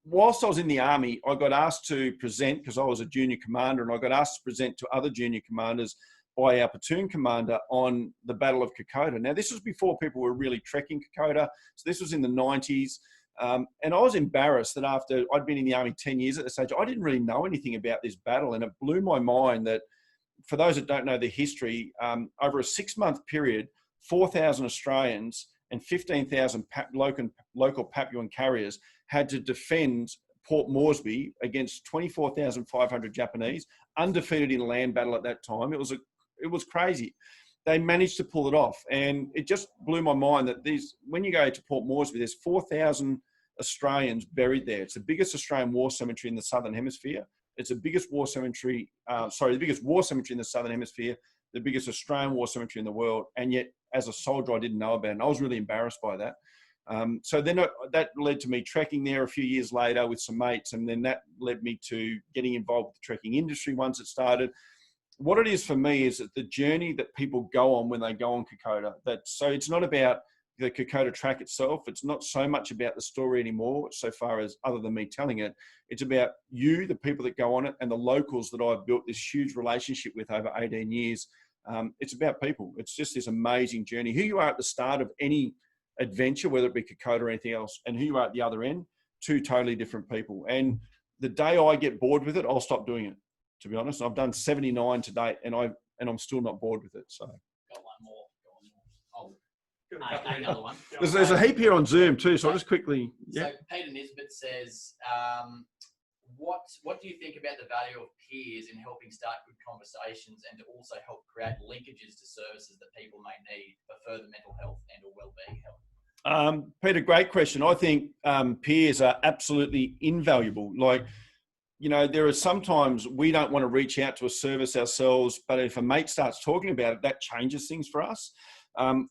Whilst I was in the army, I got asked to present because I was a junior commander, and I got asked to present to other junior commanders by our platoon commander on the Battle of Kokoda. Now, this was before people were really trekking Kokoda. So this was in the 90s. And I was embarrassed that after I'd been in the army 10 years at the stage, I didn't really know anything about this battle. And it blew my mind that, for those that don't know the history, over a 6-month period, 4,000 Australians and 15,000 local Papuan carriers had to defend Port Moresby against 24,500 Japanese, undefeated in a land battle at that time. It was crazy. They managed to pull it off. And it just blew my mind that when you go to Port Moresby, there's 4,000 Australians buried there. It's the biggest Australian war cemetery in the Southern Hemisphere. It's the biggest war cemetery, the biggest war cemetery in the Southern Hemisphere, the biggest Australian war cemetery in the world. And yet, as a soldier, I didn't know about it. And I was really embarrassed by that. So then that led to me trekking there a few years later with some mates. And then that led me to getting involved with the trekking industry once it started. What it is for me is that the journey that people go on when they go on Kokoda, so it's not about the Kokoda track itself. It's not so much about the story anymore, so far as other than me telling it. It's about you, the people that go on it, and the locals that I've built this huge relationship with over 18 years. It's about people. It's just this amazing journey. Who you are at the start of any adventure, whether it be Kokoda or anything else, and who you are at the other end, two totally different people. And the day I get bored with it, I'll stop doing it, to be honest. I've done 79 to date, and I'm still not bored with it. So. Got one more. Another one. There's a heap here on Zoom too, so I'll just quickly. Yeah. So Peter Nisbet says, what do you think about the value of peers in helping start good conversations and to also help create linkages to services that people may need for further mental health and or wellbeing health? Peter, great question. I think peers are absolutely invaluable. Like, there are sometimes we don't want to reach out to a service ourselves, but if a mate starts talking about it, that changes things for us. I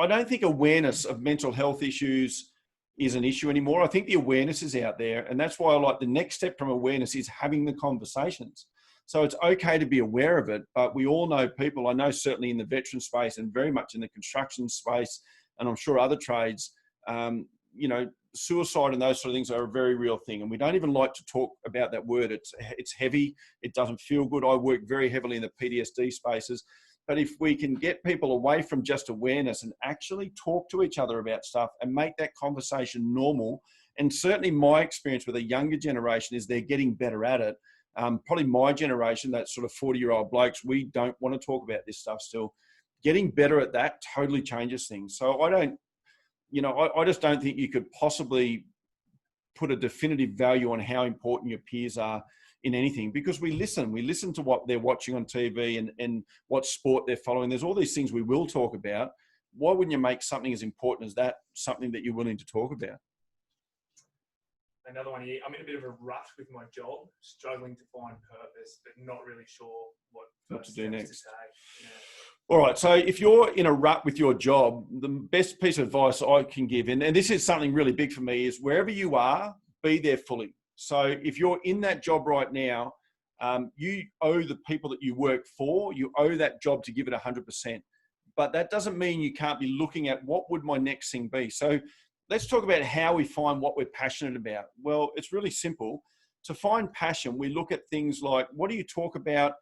don't think awareness of mental health issues is an issue anymore. I think the awareness is out there, and that's why I like the next step from awareness is having the conversations. So it's okay to be aware of it, but we all know people, I know certainly in the veteran space and very much in the construction space, and I'm sure other trades, suicide and those sort of things are a very real thing. And we don't even like to talk about that word. It's heavy. It doesn't feel good. I work very heavily in the PTSD spaces. But if we can get people away from just awareness and actually talk to each other about stuff and make that conversation normal, and certainly my experience with a younger generation is they're getting better at it. Probably my generation, that sort of 40-year-old blokes, we don't want to talk about this stuff still. Getting better at that totally changes things. So I just don't think you could possibly put a definitive value on how important your peers are in anything, because we listen to what they're watching on TV and what sport they're following. There's all these things we will talk about. Why wouldn't you make something as important as that something that you're willing to talk about? Another one here. I'm in a bit of a rut with my job, struggling to find purpose, but not really sure what to do next. Yeah. All right. So if you're in a rut with your job, the best piece of advice I can give, and this is something really big for me, is wherever you are, be there fully. So if you're in that job right now, you owe the people that you work for, you owe that job to give it 100%. But that doesn't mean you can't be looking at what would my next thing be. So let's talk about how we find what we're passionate about. Well, it's really simple. To find passion, we look at things like, what do you talk about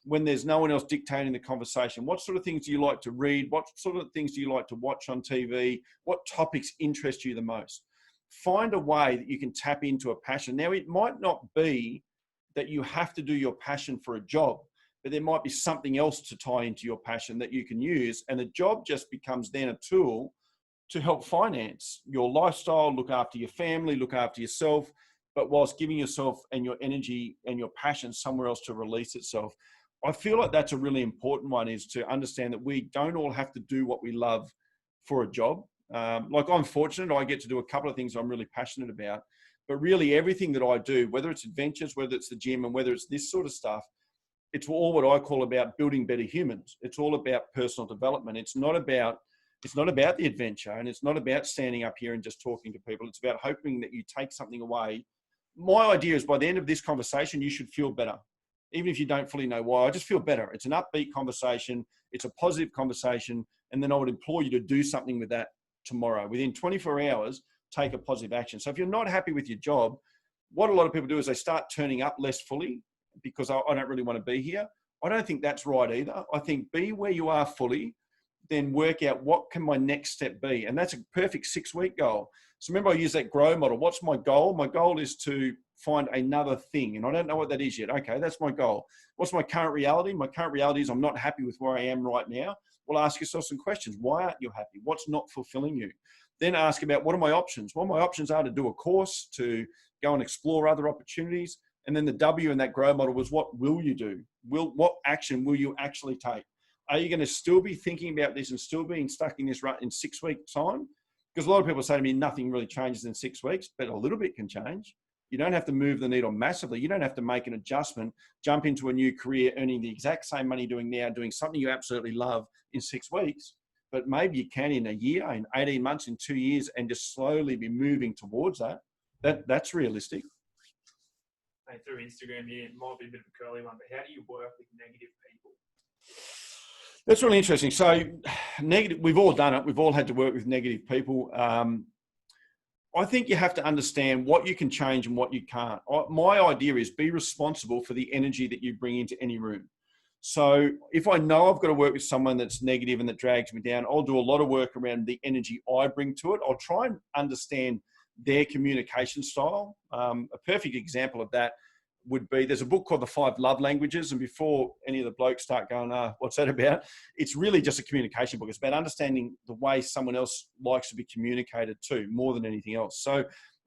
when there's no one else dictating the conversation? What sort of things do you like to read? What sort of things do you like to watch on TV? What topics interest you the most? Find a way that you can tap into a passion. Now, it might not be that you have to do your passion for a job, but there might be something else to tie into your passion that you can use. And the job just becomes then a tool to help finance your lifestyle, look after your family, look after yourself, but whilst giving yourself and your energy and your passion somewhere else to release itself. I feel like that's a really important one, is to understand that we don't all have to do what we love for a job. Like, I'm fortunate, I get to do a couple of things I'm really passionate about, but really everything that I do, whether it's adventures, whether it's the gym, and whether it's this sort of stuff, it's all what I call about building better humans. It's all about personal development. It's not about the adventure, and it's not about standing up here and just talking to people. It's about hoping that you take something away. My idea is by the end of this conversation, you should feel better. Even if you don't fully know why, I just feel better. It's an upbeat conversation. It's a positive conversation. And then I would implore you to do something with that tomorrow. Within 24 hours, take a positive action. So if you're not happy with your job, what a lot of people do is they start turning up less fully because I don't really want to be here. I don't think that's right either. I think be where you are fully, then work out what can my next step be. And that's a perfect 6-week goal. So remember, I use that GROW model. What's my goal? My goal is to find another thing. And I don't know what that is yet. Okay, that's my goal. What's my current reality? My current reality is I'm not happy with where I am right now. Well, ask yourself some questions. Why aren't you happy? What's not fulfilling you? Then ask about, what are my options? Well, my options are to do a course, to go and explore other opportunities. And then the W in that GROW model was, what will you do? What action will you actually take? Are you going to still be thinking about this and still being stuck in this rut in 6 weeks' time? Because a lot of people say to me, nothing really changes in 6 weeks, but a little bit can change. You don't have to move the needle massively. You don't have to make an adjustment, jump into a new career, earning the exact same money doing now, doing something you absolutely love in 6 weeks. But maybe you can in a year, in 18 months, in 2 years, and just slowly be moving towards that. That's realistic. Hey, through Instagram here, it might be a bit of a curly one, but how do you work with negative people? That's really interesting. So negative, we've all done it. We've all had to work with negative people. I think you have to understand what you can change and what you can't. My idea is be responsible for the energy that you bring into any room. So if I know I've got to work with someone that's negative and that drags me down, I'll do a lot of work around the energy I bring to it. I'll try and understand their communication style. A perfect example of that would be, there's a book called The 5 Love Languages. And before any of the blokes start going, what's that about? It's really just a communication book. It's about understanding the way someone else likes to be communicated to more than anything else. So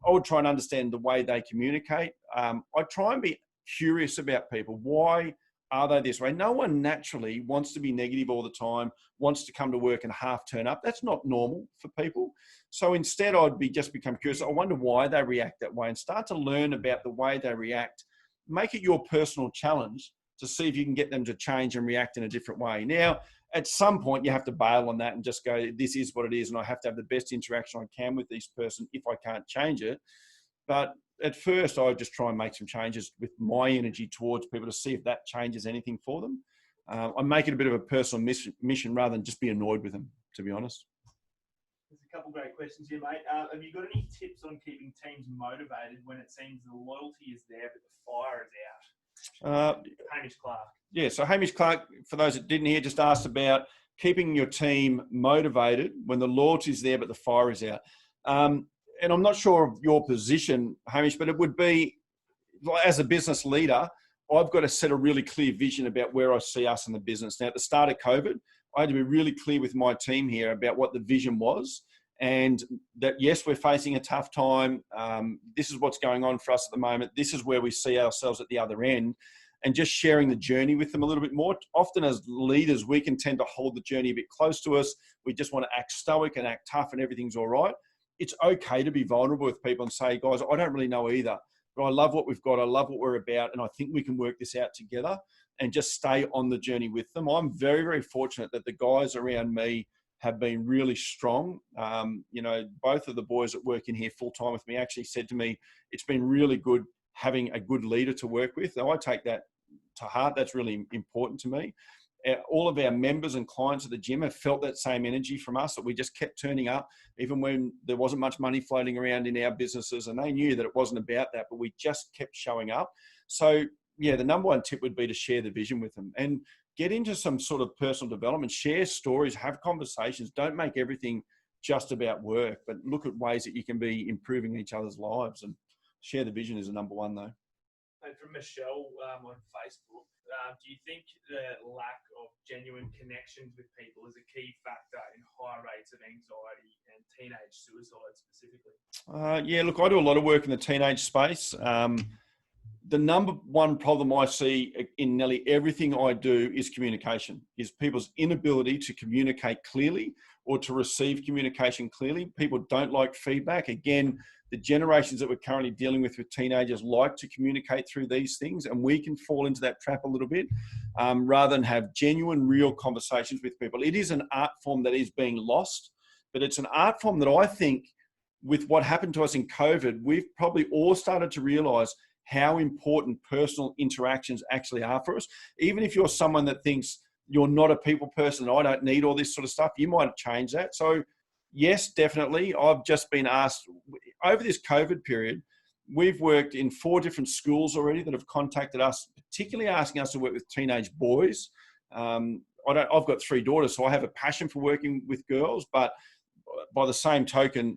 I would try and understand the way they communicate. I try and be curious about people. Why are they this way? No one naturally wants to be negative all the time, wants to come to work and half turn up. That's not normal for people. So instead, I'd just become curious. I wonder why they react that way and start to learn about the way they react. Make it your personal challenge to see if you can get them to change and react in a different way. Now, at some point, you have to bail on that and just go, this is what it is, and I have to have the best interaction I can with this person if I can't change it. But at first, I would just try and make some changes with my energy towards people to see if that changes anything for them. I make it a bit of a personal mission rather than just be annoyed with them, to be honest. There's a couple great questions here, mate. Have you got any tips on keeping teams motivated when it seems the loyalty is there but the fire is out? Hamish Clark. Yeah, so Hamish Clark, for those that didn't hear, just asked about keeping your team motivated when the loyalty is there but the fire is out. And I'm not sure of your position, Hamish, but it would be, as a business leader, I've got to set a really clear vision about where I see us in the business. Now, at the start of COVID, I had to be really clear with my team here about what the vision was, and that, yes, we're facing a tough time. This is what's going on for us at the moment. This is where we see ourselves at the other end, and just sharing the journey with them a little bit more. Often as leaders, we can tend to hold the journey a bit close to us. We just want to act stoic and act tough and everything's all right. It's okay to be vulnerable with people and say, guys, I don't really know either, but I love what we've got. I love what we're about. And I think we can work this out together, and just stay on the journey with them. I'm very, very fortunate that the guys around me have been really strong. Both of the boys that work in here full time with me actually said to me, it's been really good having a good leader to work with. Now, I take that to heart. That's really important to me. All of our members and clients at the gym have felt that same energy from us, that we just kept turning up, even when there wasn't much money floating around in our businesses, and they knew that it wasn't about that, but we just kept showing up. So yeah, the number one tip would be to share the vision with them and get into some sort of personal development, share stories, have conversations. Don't make everything just about work, but look at ways that you can be improving each other's lives, and share the vision is the number one though. And from Michelle on Facebook, do you think the lack of genuine connections with people is a key factor in high rates of anxiety and teenage suicide specifically? Yeah, look, I do a lot of work in the teenage space. The number one problem I see in nearly everything I do is communication, is people's inability to communicate clearly or to receive communication clearly. People don't like feedback. Again, the generations that we're currently dealing with teenagers like to communicate through these things, and we can fall into that trap a little bit rather than have genuine, real conversations with people. It is an art form that is being lost, but it's an art form that I think, with what happened to us in COVID, we've probably all started to realize how important personal interactions actually are for us. Even if you're someone that thinks you're not a people person, I don't need all this sort of stuff, you might change that. So yes, definitely. I've just been asked over this COVID period, we've worked in 4 different schools already that have contacted us, particularly asking us to work with teenage boys. I've got 3 daughters, so I have a passion for working with girls, but by the same token,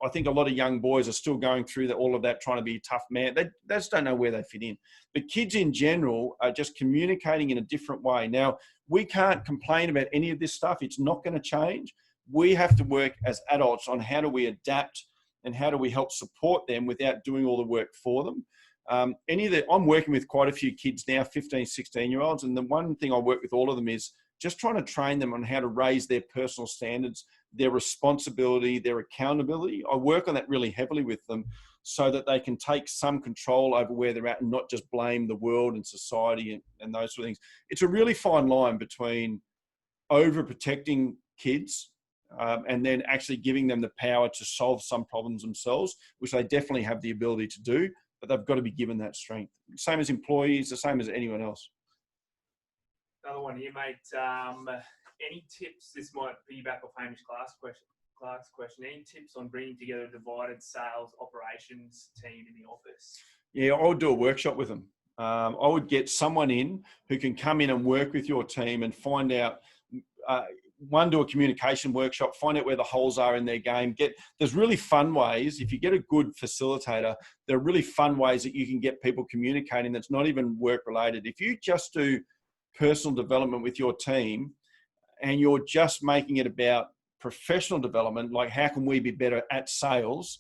I think a lot of young boys are still going through all of that, trying to be a tough man. They just don't know where they fit in. But kids in general are just communicating in a different way. Now, we can't complain about any of this stuff. It's not going to change. We have to work as adults on how do we adapt and how do we help support them without doing all the work for them. I'm working with quite a few kids now, 15, 16-year-olds, and the one thing I work with all of them is just trying to train them on how to raise their personal standards, their responsibility, their accountability. I work on that really heavily with them so that they can take some control over where they're at and not just blame the world and society and those sort of things. It's a really fine line between overprotecting kids and then actually giving them the power to solve some problems themselves, which they definitely have the ability to do, but they've got to be given that strength. Same as employees, the same as anyone else. Another one here, mate. Any tips? This might piggyback off Hamish Clark's question. Any tips on bringing together a divided sales operations team in the office? Yeah, I would do a workshop with them. I would get someone in who can come in and work with your team and find out, do a communication workshop, find out where the holes are in their game. There's really fun ways. If you get a good facilitator, there are really fun ways that you can get people communicating that's not even work related. If you just do personal development with your team and you're just making it about professional development, like how can we be better at sales,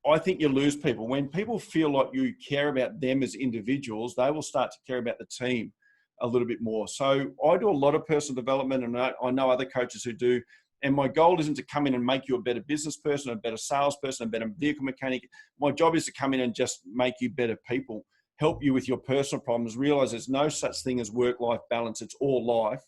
I think you lose people. When people feel like you care about them as individuals, they will start to care about the team a little bit more. So I do a lot of personal development, and I know other coaches who do. And my goal isn't to come in and make you a better business person, a better salesperson, a better vehicle mechanic. My job is to come in and just make you better people, help you with your personal problems, realize there's no such thing as work-life balance. It's all life.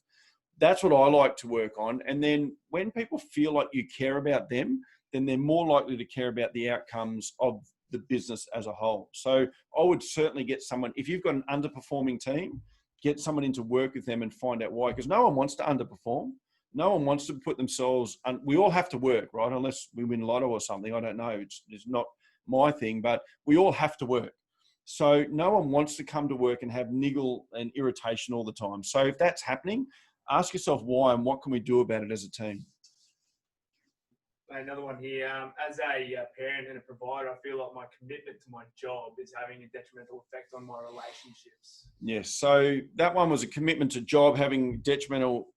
That's what I like to work on. And then when people feel like you care about them, then they're more likely to care about the outcomes of the business as a whole. So I would certainly get someone, if you've got an underperforming team, get someone in to work with them and find out why, because no one wants to underperform. No one wants to put themselves, we all have to work, right? Unless we win lotto or something, I don't know. It's not my thing, but we all have to work. So no one wants to come to work and have niggle and irritation all the time. So if that's happening, ask yourself why and what can we do about it as a team. Another one here. As a parent and a provider, I feel like my commitment to my job is having a detrimental effect on my relationships. Yes. So that one was a commitment to job having detrimental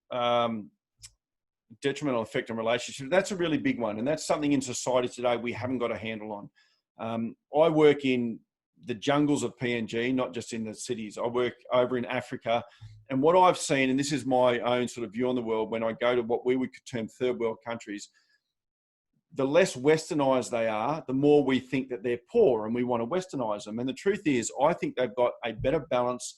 effect on relationships. That's a really big one. And that's something in society today we haven't got a handle on. I work in the jungles of PNG, not just in the cities. I work over in Africa. And what I've seen, and this is my own sort of view on the world, when I go to what we would term third world countries, the less westernized they are, the more we think that they're poor and we want to westernize them. And the truth is, I think they've got a better balance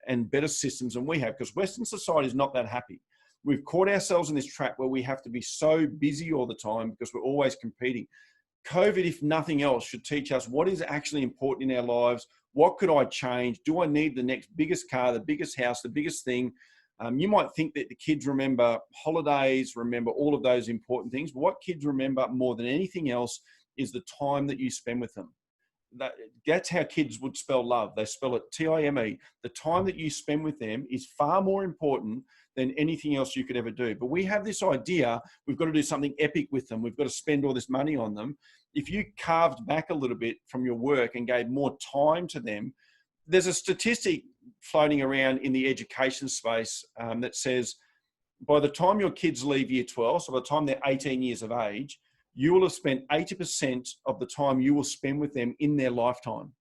and better systems than we have, because Western society is not that happy. We've caught ourselves in this trap where we have to be so busy all the time because we're always competing. COVID, if nothing else, should teach us what is actually important in our lives. What could I change? Do I need the next biggest car, the biggest house, the biggest thing? You might think that the kids remember holidays, remember all of those important things, but what kids remember more than anything else is the time that you spend with them. That's how kids would spell love. They spell it T-I-M-E. The time that you spend with them is far more important than anything else you could ever do. But we have this idea, we've got to do something epic with them. We've got to spend all this money on them. If you carved back a little bit from your work and gave more time to them, there's a statistic floating around in the education space that says by the time your kids leave year 12, so by the time they're 18 years of age, you will have spent 80% of the time you will spend with them in their lifetime.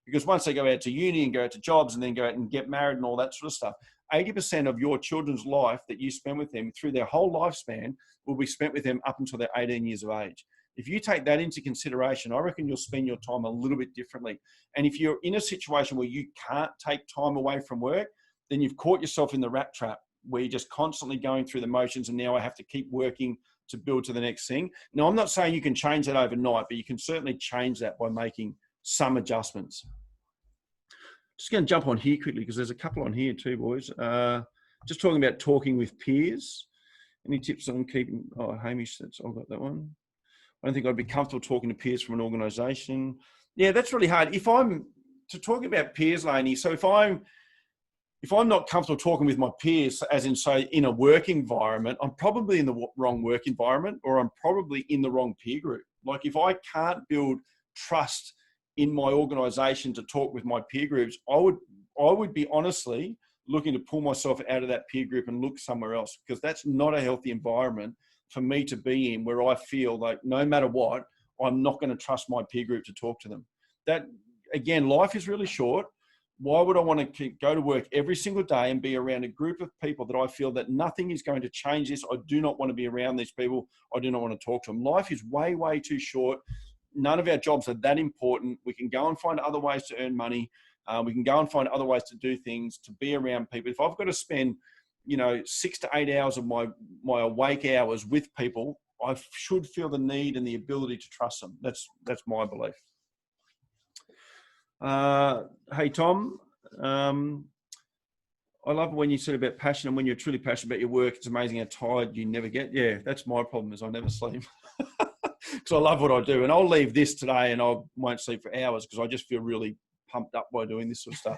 Because once they go out to uni and go out to jobs and then go out and get married and all that sort of stuff, 80% of your children's life that you spend with them through their whole lifespan will be spent with them up until they're 18 years of age. If you take that into consideration, I reckon you'll spend your time a little bit differently. And if you're in a situation where you can't take time away from work, then you've caught yourself in the rat trap where you're just constantly going through the motions and now I have to keep working to build to the next thing. Now, I'm not saying you can change that overnight, but you can certainly change that by making some adjustments. Just going to jump on here quickly because there's a couple on here too, boys. Just talking about talking with peers. Any tips on keeping, Hamish, I've got that one. I don't think I'd be comfortable talking to peers from an organisation. Yeah, that's really hard. To talk about peers, Laney, so if I'm not comfortable talking with my peers, as in, say, in a work environment, I'm probably in the wrong work environment or I'm probably in the wrong peer group. Like if I can't build trust in my organisation to talk with my peer groups, I would be honestly looking to pull myself out of that peer group and look somewhere else, because that's not a healthy environment for me to be in, where I feel like no matter what, I'm not going to trust my peer group to talk to them. That, again, life is really short. Why would I want to go to work every single day and be around a group of people that I feel that nothing is going to change this? I do not want to be around these people. I do not want to talk to them. Life is way, way too short. None of our jobs are that important. We can go and find other ways to earn money. We can go and find other ways to do things, to be around people. If I've got to spend, 6 to 8 hours of my awake hours with people, I should feel the need and the ability to trust them. That's my belief. Hey, Tom, I love when you said about passion, and when you're truly passionate about your work, it's amazing how tired you never get. Yeah, that's my problem, is I never sleep because I love what I do. And I'll leave this today and I won't sleep for hours because I just feel really pumped up by doing this sort of stuff.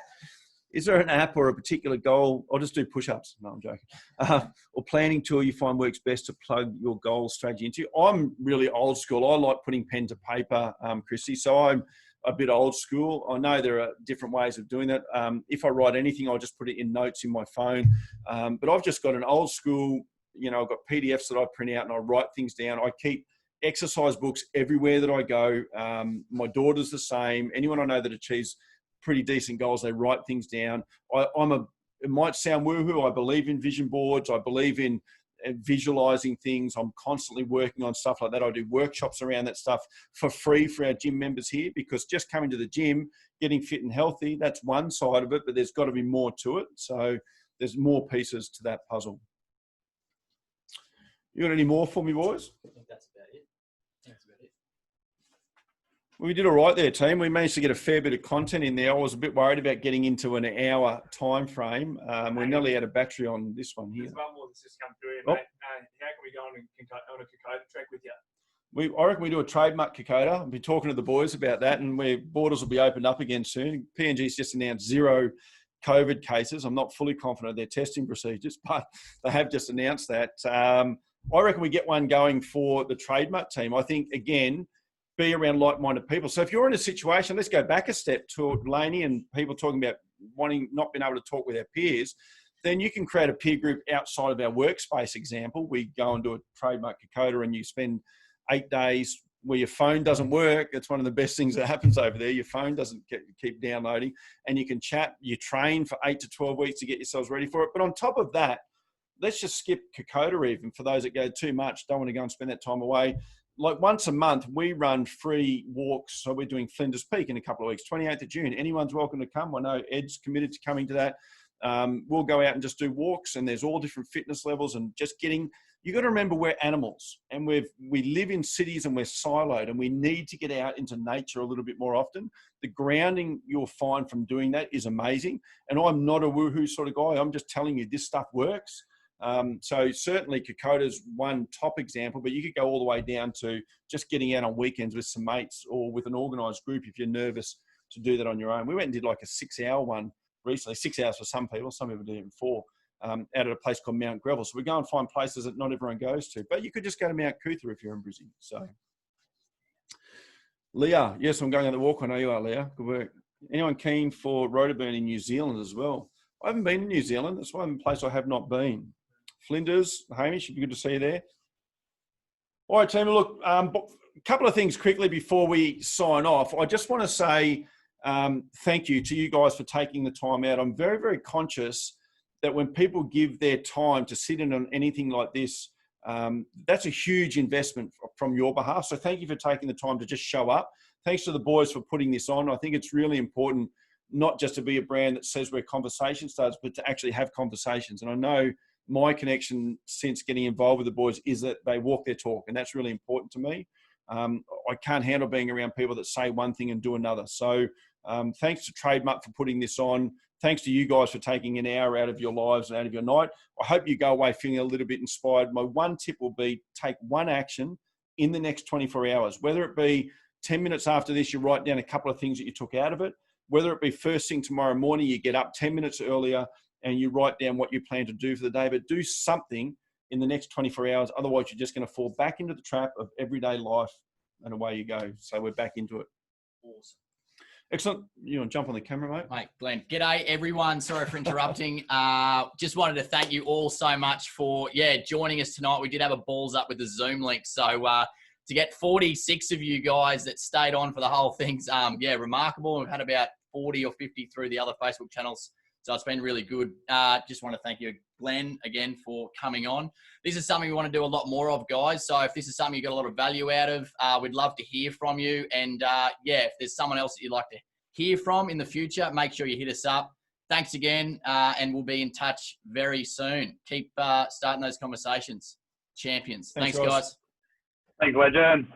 Is there an app or a particular goal? I'll just do push-ups. No, I'm joking. Or planning tool you find works best to plug your goal strategy into? I'm really old school. I like putting pen to paper, Christy. So I'm a bit old school. I know there are different ways of doing that. If I write anything, I'll just put it in notes in my phone. But I've just got an old school, I've got PDFs that I print out and I write things down. I keep exercise books everywhere that I go. My daughter's the same. Anyone I know that achieves pretty decent goals, they write things down. It might sound woohoo. I believe in vision boards. I believe in visualizing things. I'm constantly working on stuff like that. I do workshops around that stuff for free for our gym members here, because just coming to the gym, getting fit and healthy, that's one side of it, but there's got to be more to it. So there's more pieces to that puzzle. You got any more for me, boys? I think that's about it. We did all right there, team. We managed to get a fair bit of content in there. I was a bit worried about getting into an hour time frame. We're nearly out of battery on this one here. There's one more that's just come through. Mate. How can we go on a Kokoda trek with you? I reckon we do a TradeMutt Kokoda. I'll be talking to the boys about that, and borders will be opened up again soon. PNG's just announced 0 COVID cases. I'm not fully confident of their testing procedures, but they have just announced that. I reckon we get one going for the TradeMutt team. I think, again, be around like-minded people. So if you're in a situation, let's go back a step to Laney and people talking about not being able to talk with our peers, then you can create a peer group outside of our workspace example. We go and do a TradeMutt Kokoda and you spend 8 days where your phone doesn't work. That's one of the best things that happens over there. Your phone doesn't keep downloading, and you can chat. You train for 8 to 12 weeks to get yourselves ready for it. But on top of that, let's just skip Kokoda even for those that go too much, don't want to go and spend that time away. Like once a month, we run free walks. So we're doing Flinders Peak in a couple of weeks, 28th of June. Anyone's welcome to come. I know Ed's committed to coming to that. We'll go out and just do walks, and there's all different fitness levels, and just you got to remember we're animals, and we live in cities and we're siloed, and we need to get out into nature a little bit more often. The grounding you'll find from doing that is amazing. And I'm not a woohoo sort of guy. I'm just telling you this stuff works. So certainly Kokoda's one top example, but you could go all the way down to just getting out on weekends with some mates or with an organised group if you're nervous to do that on your own. We went and did like a 6-hour one recently, 6 hours for some people did it in 4, out at a place called Mount Greville. So we go and find places that not everyone goes to, but you could just go to Mount Cootha if you're in Brisbane. So Leah, yes, I'm going on the walk. I know you are, Leah. Good work. Anyone keen for Rotorburn in New Zealand as well? I haven't been to New Zealand. That's one place I have not been. Flinders, Hamish, it'd be good to see you there. All right, team, look, a couple of things quickly before we sign off. I just want to say thank you to you guys for taking the time out. I'm very, very conscious that when people give their time to sit in on anything like this, that's a huge investment from your behalf. So thank you for taking the time to just show up. Thanks to the boys for putting this on. I think it's really important not just to be a brand that says we're conversation starters, but to actually have conversations. And I know my connection since getting involved with the boys is that they walk their talk, and that's really important to me. I can't handle being around people that say one thing and do another. So thanks to TradeMutt for putting this on. Thanks to you guys for taking an hour out of your lives and out of your night. I hope you go away feeling a little bit inspired. My one tip will be take one action in the next 24 hours, whether it be 10 minutes after this, you write down a couple of things that you took out of it, whether it be first thing tomorrow morning, you get up 10 minutes earlier and you write down what you plan to do for the day, but do something in the next 24 hours. Otherwise, you're just going to fall back into the trap of everyday life, and away you go. So we're back into it. Awesome. Excellent. You want to jump on the camera, mate? Mate, Glenn. G'day, everyone. Sorry for interrupting. Just wanted to thank you all so much for, joining us tonight. We did have a balls up with the Zoom link. So to get 46 of you guys that stayed on for the whole thing's, remarkable. We've had about 40 or 50 through the other Facebook channels. So it's been really good. Just want to thank you, Glenn, again for coming on. This is something we want to do a lot more of, guys. So if this is something you got a lot of value out of, we'd love to hear from you. And yeah, if there's someone else that you'd like to hear from in the future, make sure you hit us up. Thanks again, and we'll be in touch very soon. Keep starting those conversations. Champions. Thanks guys. Thanks, legend.